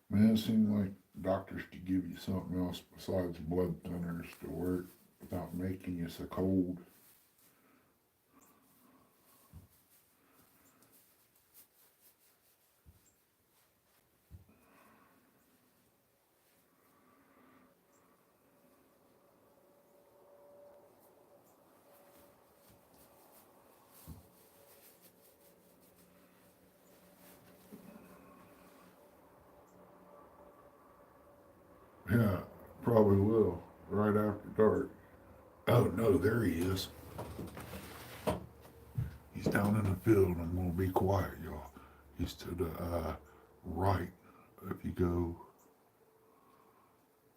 Speaker 2: Man, it seems like doctors could give you something else besides blood thinners to work without making you so cold. Yeah, probably will. Right after dark. Oh no, there he is. He's He's down in the field. I'm gonna be quiet, y'all. He's to the right. If you go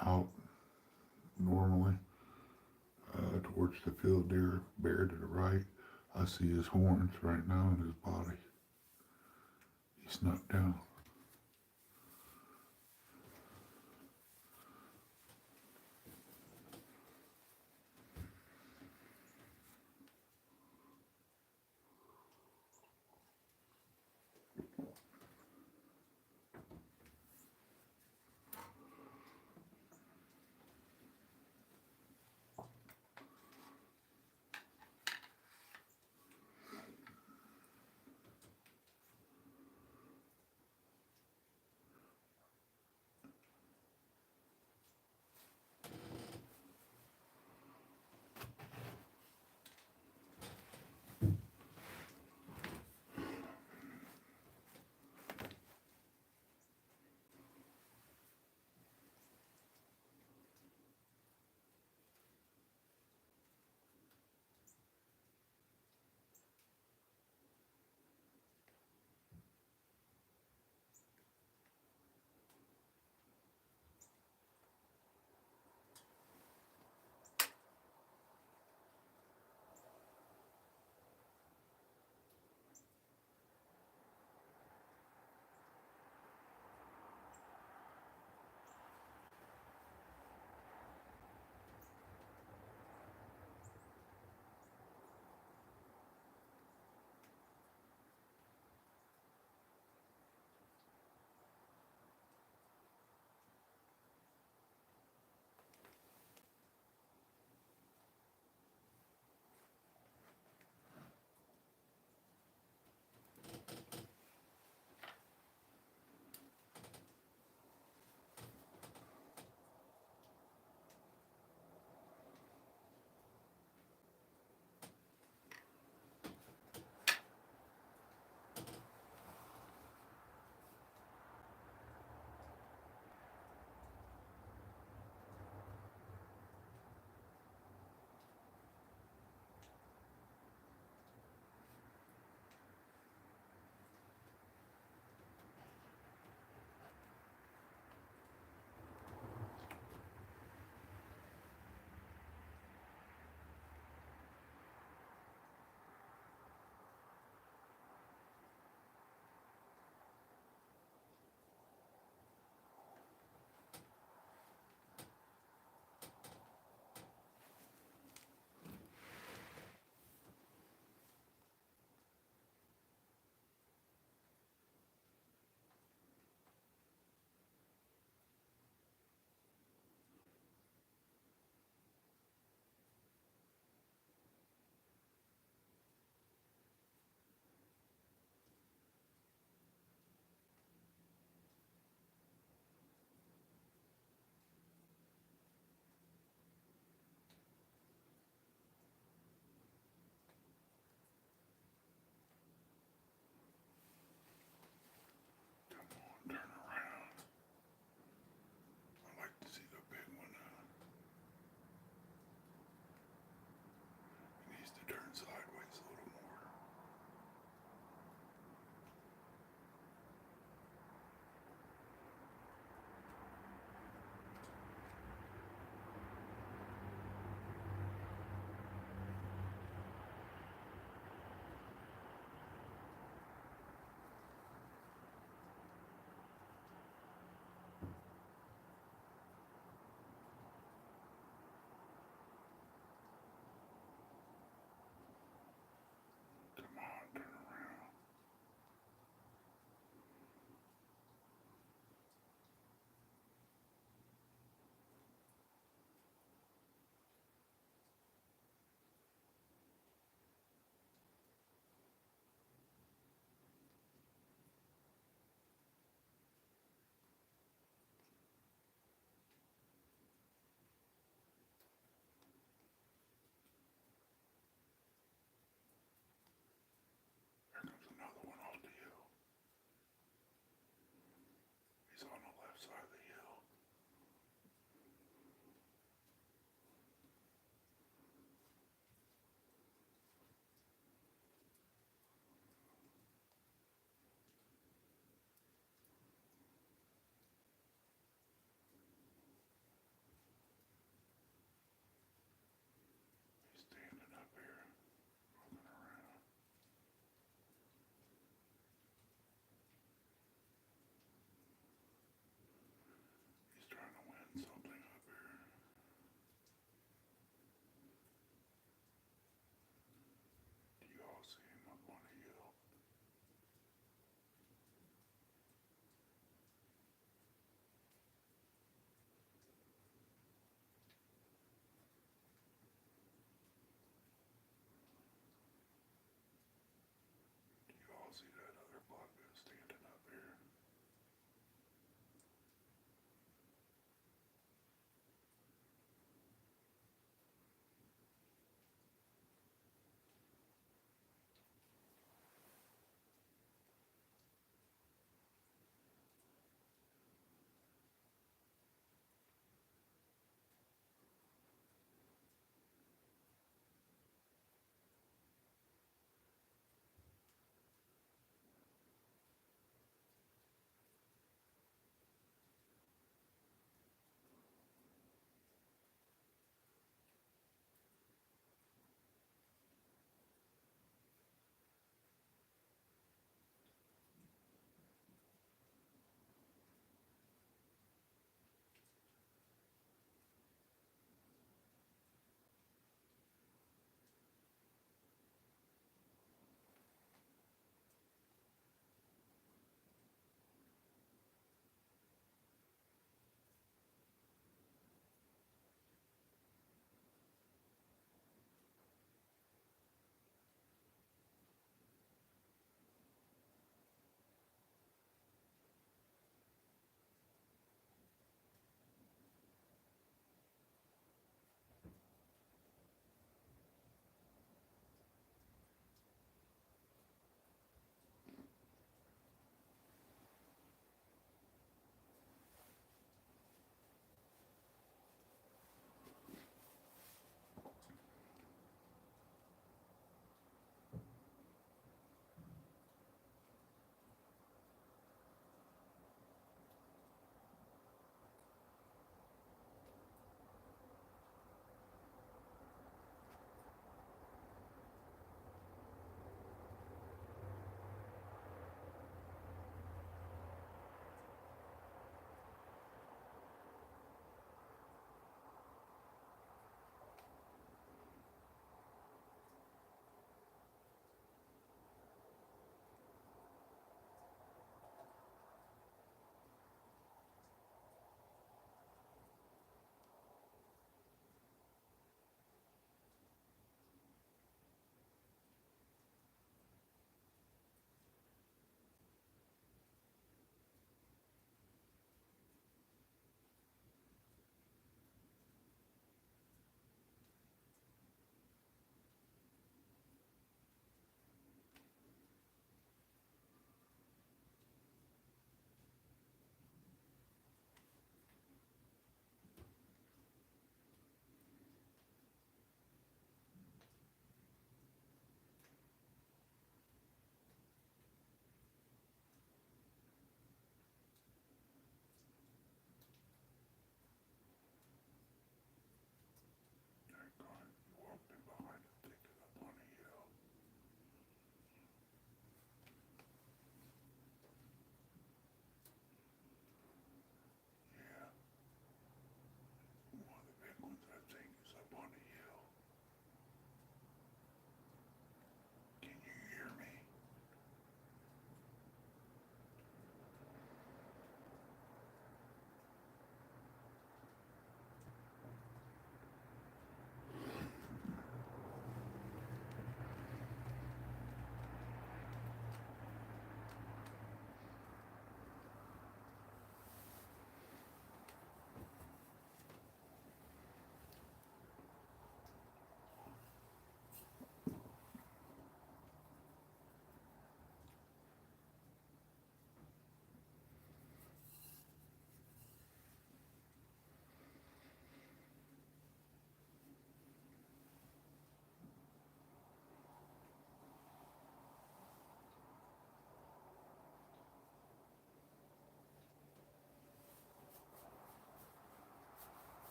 Speaker 2: out normally towards the field there, bear to the right, I see his horns right now in his body. He snuck down.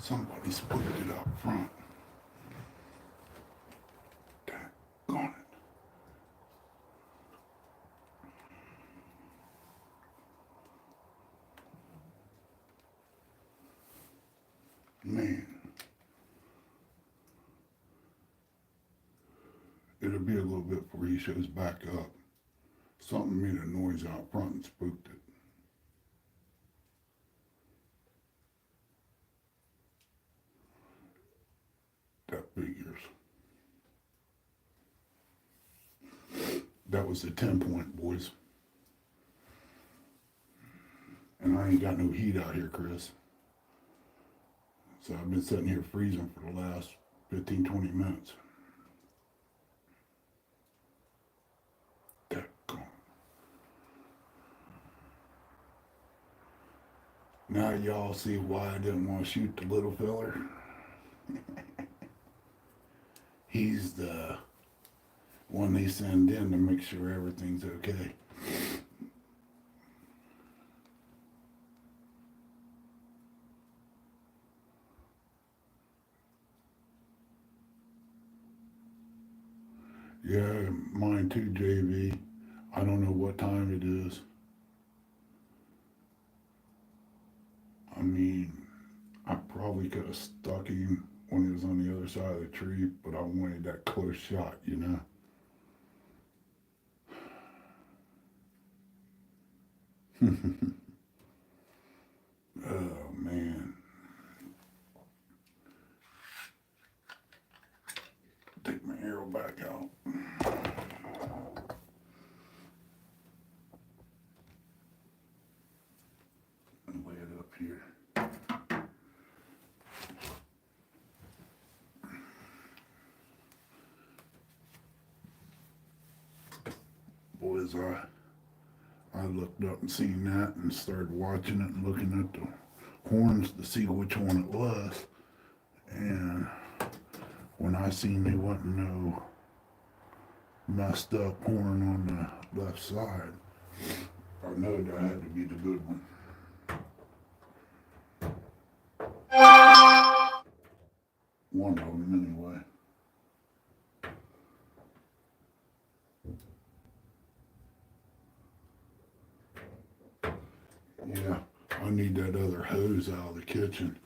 Speaker 1: Somebody's put it up front. Daggone it. Man. It'll be a little bit before he shows back up. Something made a noise out front and spooked it. That figures. That was the 10-point, boys. And I ain't got no heat out here, Chris. So I've been sitting here freezing for the last 15, 20 minutes. Now y'all see why I didn't want to shoot the little feller. He's the one they send in to make sure everything's okay. Yeah, mine too, JV. I don't know what time it is. I mean, I probably could have stuck him when he was on the other side of the tree, but I wanted that close shot, you know? Oh, man. Take my arrow back out. And lay it up here. Boys, I looked up and seen that and started watching it and looking at the horns to see which one it was. And when I seen they wasn't no messed up horn on the left side, I know that had to be the good one. One of them anyway. Yeah, I need that other hose out of the kitchen.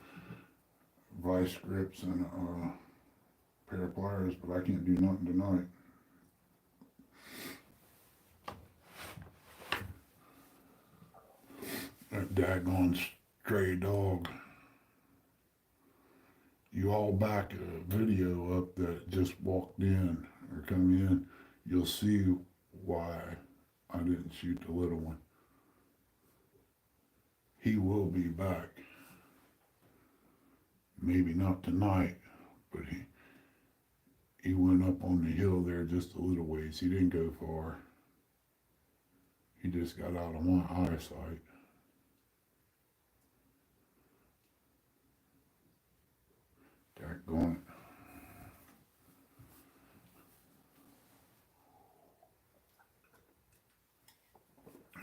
Speaker 1: Vice grips and a pair of pliers, but I can't do nothing tonight. That daggone stray dog. You all back a video up that just walked in or come in, you'll see why I didn't shoot the little one. He will be back. Maybe not tonight, but he went up on the hill there just a little ways. He didn't go far. He just got out of my eyesight. Daggone it.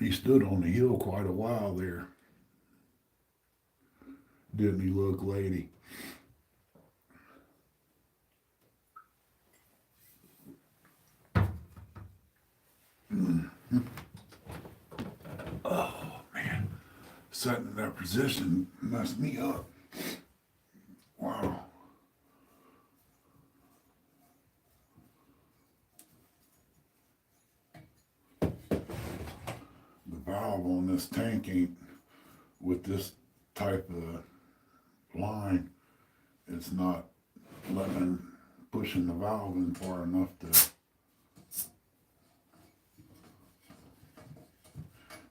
Speaker 1: He stood on the hill quite a while there. Didn't he look, lady? Oh, man. Sitting in that position messed me up. Wow. The valve on this tank ain't, with this type of line, it's not pushing the valve in far enough to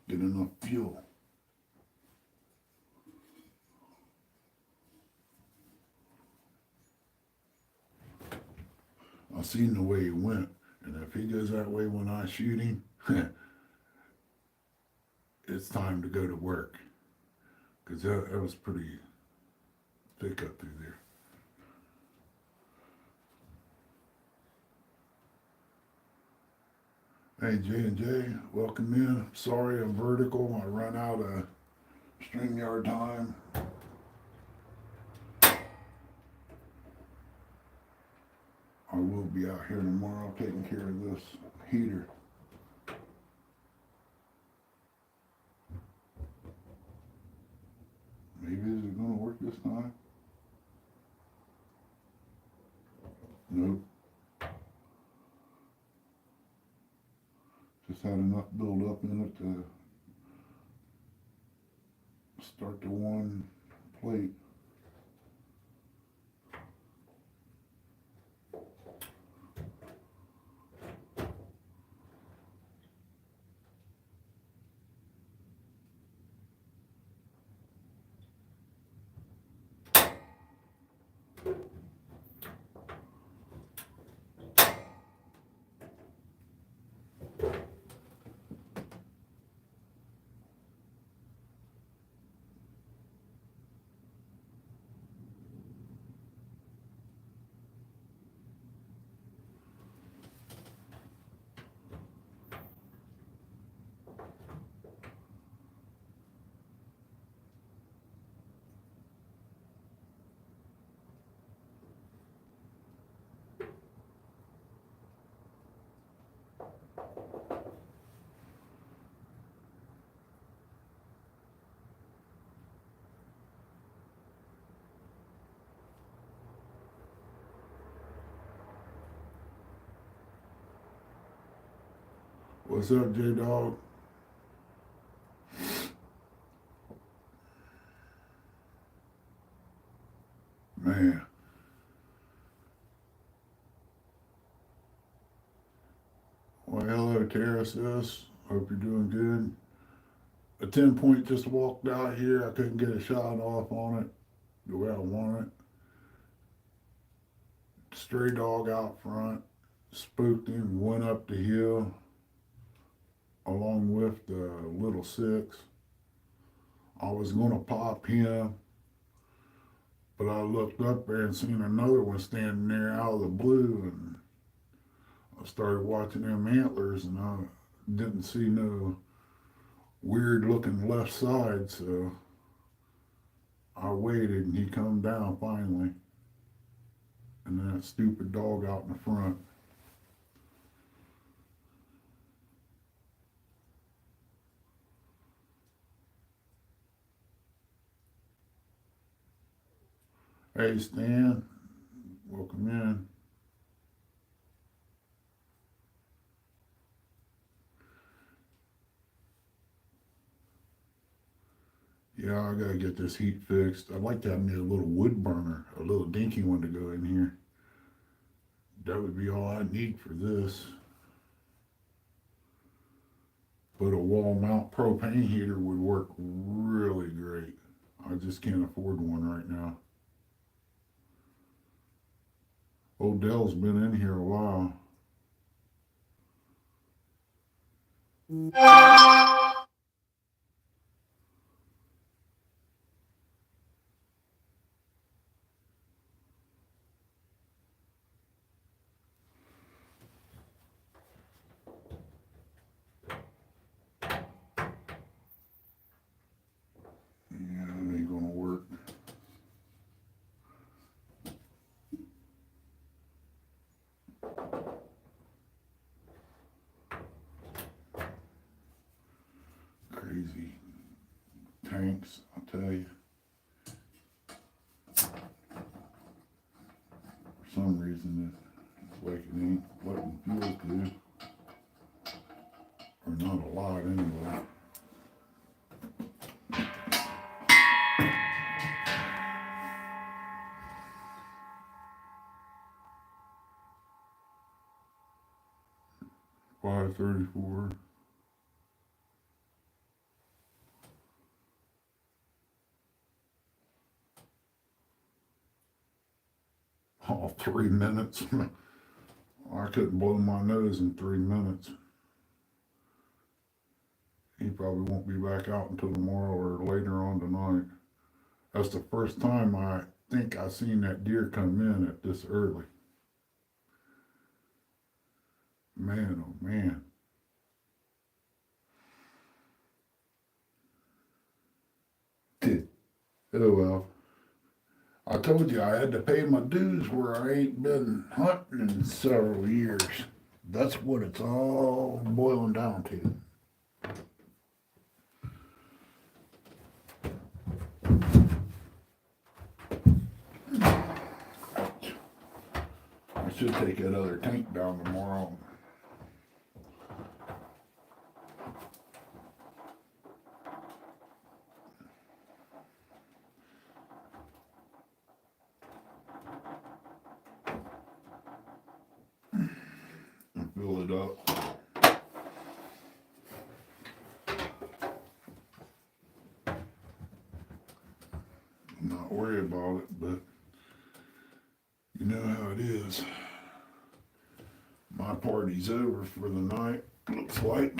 Speaker 1: get enough fuel. I seen the way he went, and if he goes that way when I shoot him, it's time to go to work, because that was pretty thick up through there. Hey, J&J, welcome in. Sorry I'm vertical. I run out of StreamYard time. I will be out here tomorrow taking care of this heater. Maybe is it gonna work this time? Nope. Just had enough build up in it to start the one plate. What's up, J-Dog? Man. Well, hello, Terraces. Hope you're doing good. A 10-point just walked out here. I couldn't get a shot off on it the way I want it. Stray dog out front. Spooked him, went up the hill along with the little 6. I was going to pop him, but I looked up there and seen another one standing there out of the blue, and I started watching them antlers, and I didn't see no weird looking left side, so I waited, and he come down finally, and then that stupid dog out in the front. Hey Stan, welcome in. Yeah, I gotta get this heat fixed. I'd like to have me a little wood burner, a little dinky one to go in here. That would be all I need for this. But a wall mount propane heater would work really great. I just can't afford one right now. Odell's been in here a while. Yeah, it ain't gonna work. Crazy tanks, I'll tell you. For some reason, it's like it ain't letting fuel through. Or not a lot anyway. $5.34. Oh, 3 minutes. I couldn't blow my nose in 3 minutes. He probably won't be back out until tomorrow or later on tonight. That's the first time I think I seen that deer come in at this early. Man, oh man. Oh well. I told you I had to pay my dues where I ain't been hunting in several years. That's what it's all boiling down to. I should take that other tank down tomorrow. And fill it up. I'm not worried about it, but you know how it is. My party's over for the night, looks like.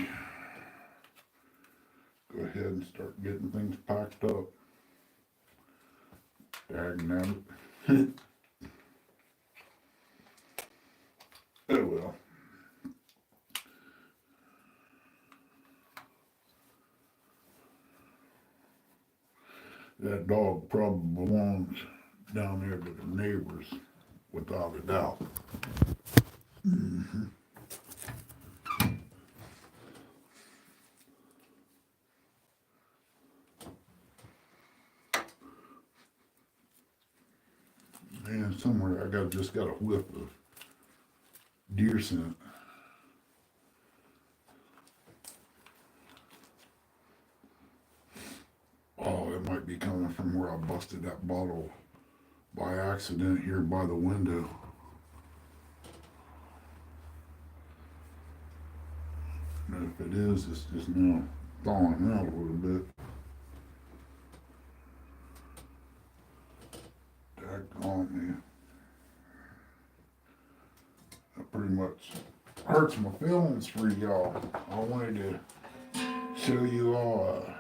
Speaker 1: Go ahead and start getting things packed up. Dagnabbit. Oh well. That dog probably belongs down there to the neighbors, without a doubt. Mm-hmm. Man, somewhere I just got a whiff of deer scent. Oh, it might be coming from where I busted that bottle by accident here by the window. And if it is, it's just now thawing out a little bit. Daggone me. That pretty much hurts my feelings for y'all. I wanted to show you all a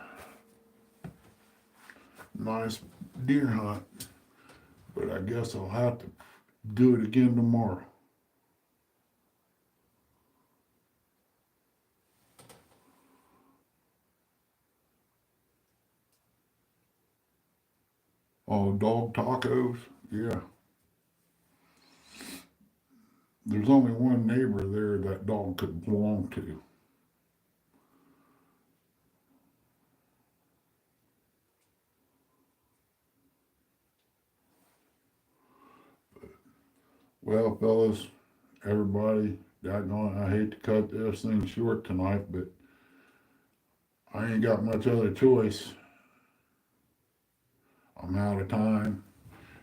Speaker 1: nice deer hunt, but I guess I'll have to do it again tomorrow. Oh, dog tacos? Yeah. There's only one neighbor there that dog could belong to. Well, fellas, everybody, daggone, I hate to cut this thing short tonight, but I ain't got much other choice. I'm out of time,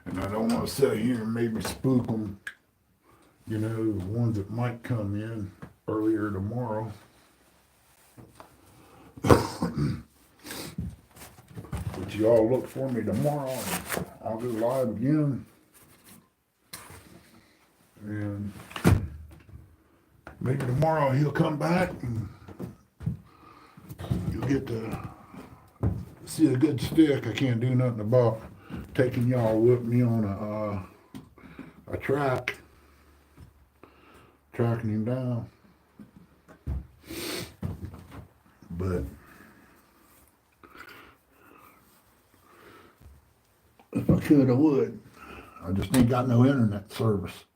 Speaker 1: and I don't want to sit here and maybe spook them, you know, the ones that might come in earlier tomorrow. But you all look for me tomorrow, and I'll go live again. And maybe tomorrow he'll come back and you'll get to see a good stick. I can't do nothing about taking y'all with me on a track, tracking him down. But if I could, I would. I just ain't got no internet service.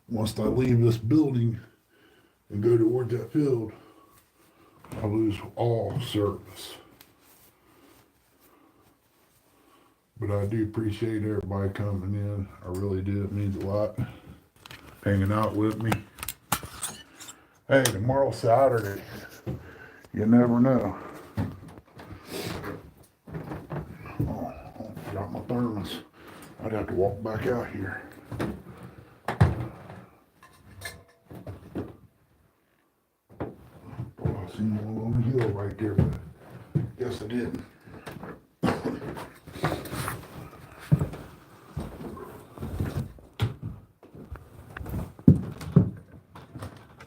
Speaker 1: Once I leave this building and go towards that field, I lose all service. But I do appreciate everybody coming in. I really do. It means a lot. Hanging out with me. Hey, tomorrow's Saturday. You never know. Oh, I forgot my thermos. I'd have to walk back out here. Oh, I seen one on the hill right there, but guess I didn't.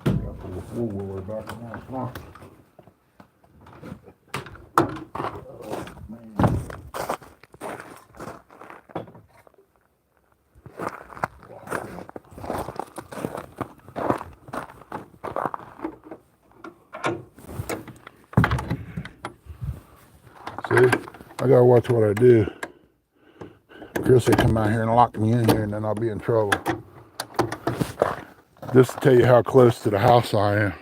Speaker 1: Gotta pull the four-wheeler back on the front. Oh, man. do. I gotta watch what I do. Chris will come out here and lock me in here, and then I'll be in trouble. Just to tell you how close to the house I am.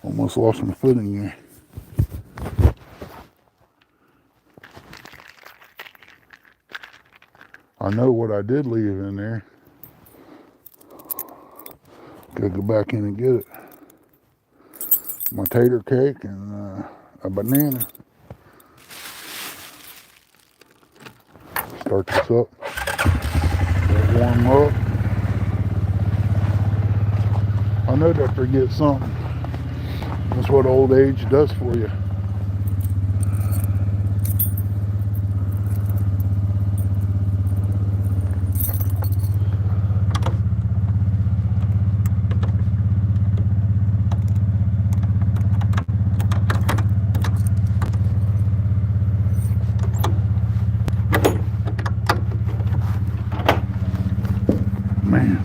Speaker 1: Almost lost my footing there. I know what I did leave in there. Gotta go back in and get it. My tater cake and a banana. Start this up. Warm up. I know to forget something. That's what old age does for you. Man.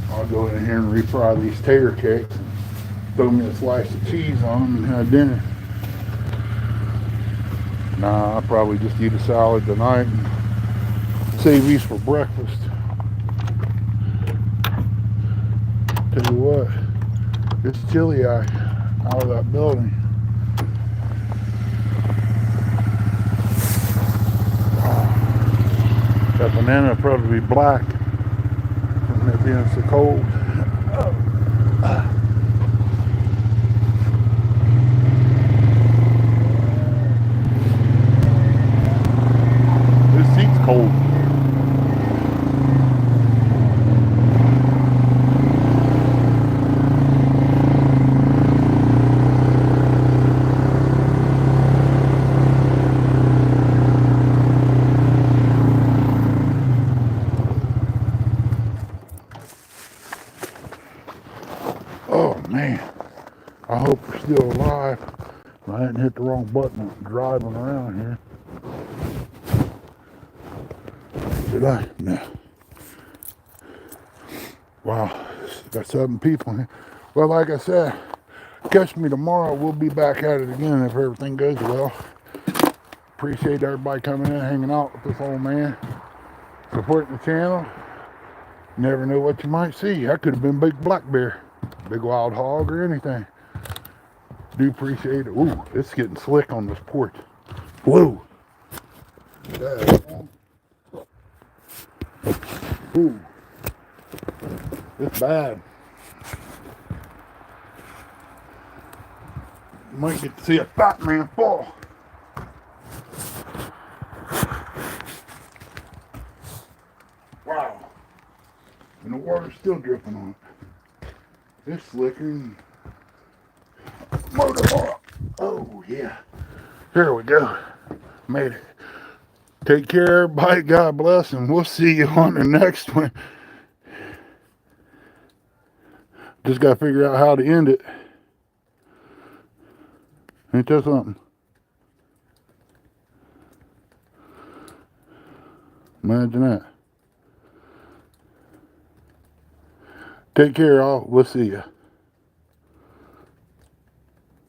Speaker 1: I'll go in here and refry these tater cakes and throw me a slice of cheese on them and have dinner. Nah, I'll probably just eat a salad tonight and save these for breakfast. Tell you what, it's chilly out of that building. That banana will probably be black from it being so cold. This seat's cold. Oh man, I hope we're still alive. I hadn't hit the wrong button driving around here. Did I? No. Wow, got 7 people in here. Well, like I said, catch me tomorrow. We'll be back at it again if everything goes well. Appreciate everybody coming in, hanging out with this old man, supporting the channel. Never know what you might see. That could have been big black bear, big wild hog, or anything. Do appreciate it. Ooh, it's getting slick on this porch. Whoa. Ooh. It's bad. You might get to see a fat man fall. Wow. And the water's still dripping on it. It's slicking. Motor off. Oh, yeah. Here we go. Made it. Take care, everybody. God bless, and we'll see you on the next one. Just got to figure out how to end it. Ain't that something? Imagine that. Take care, all. We'll see you.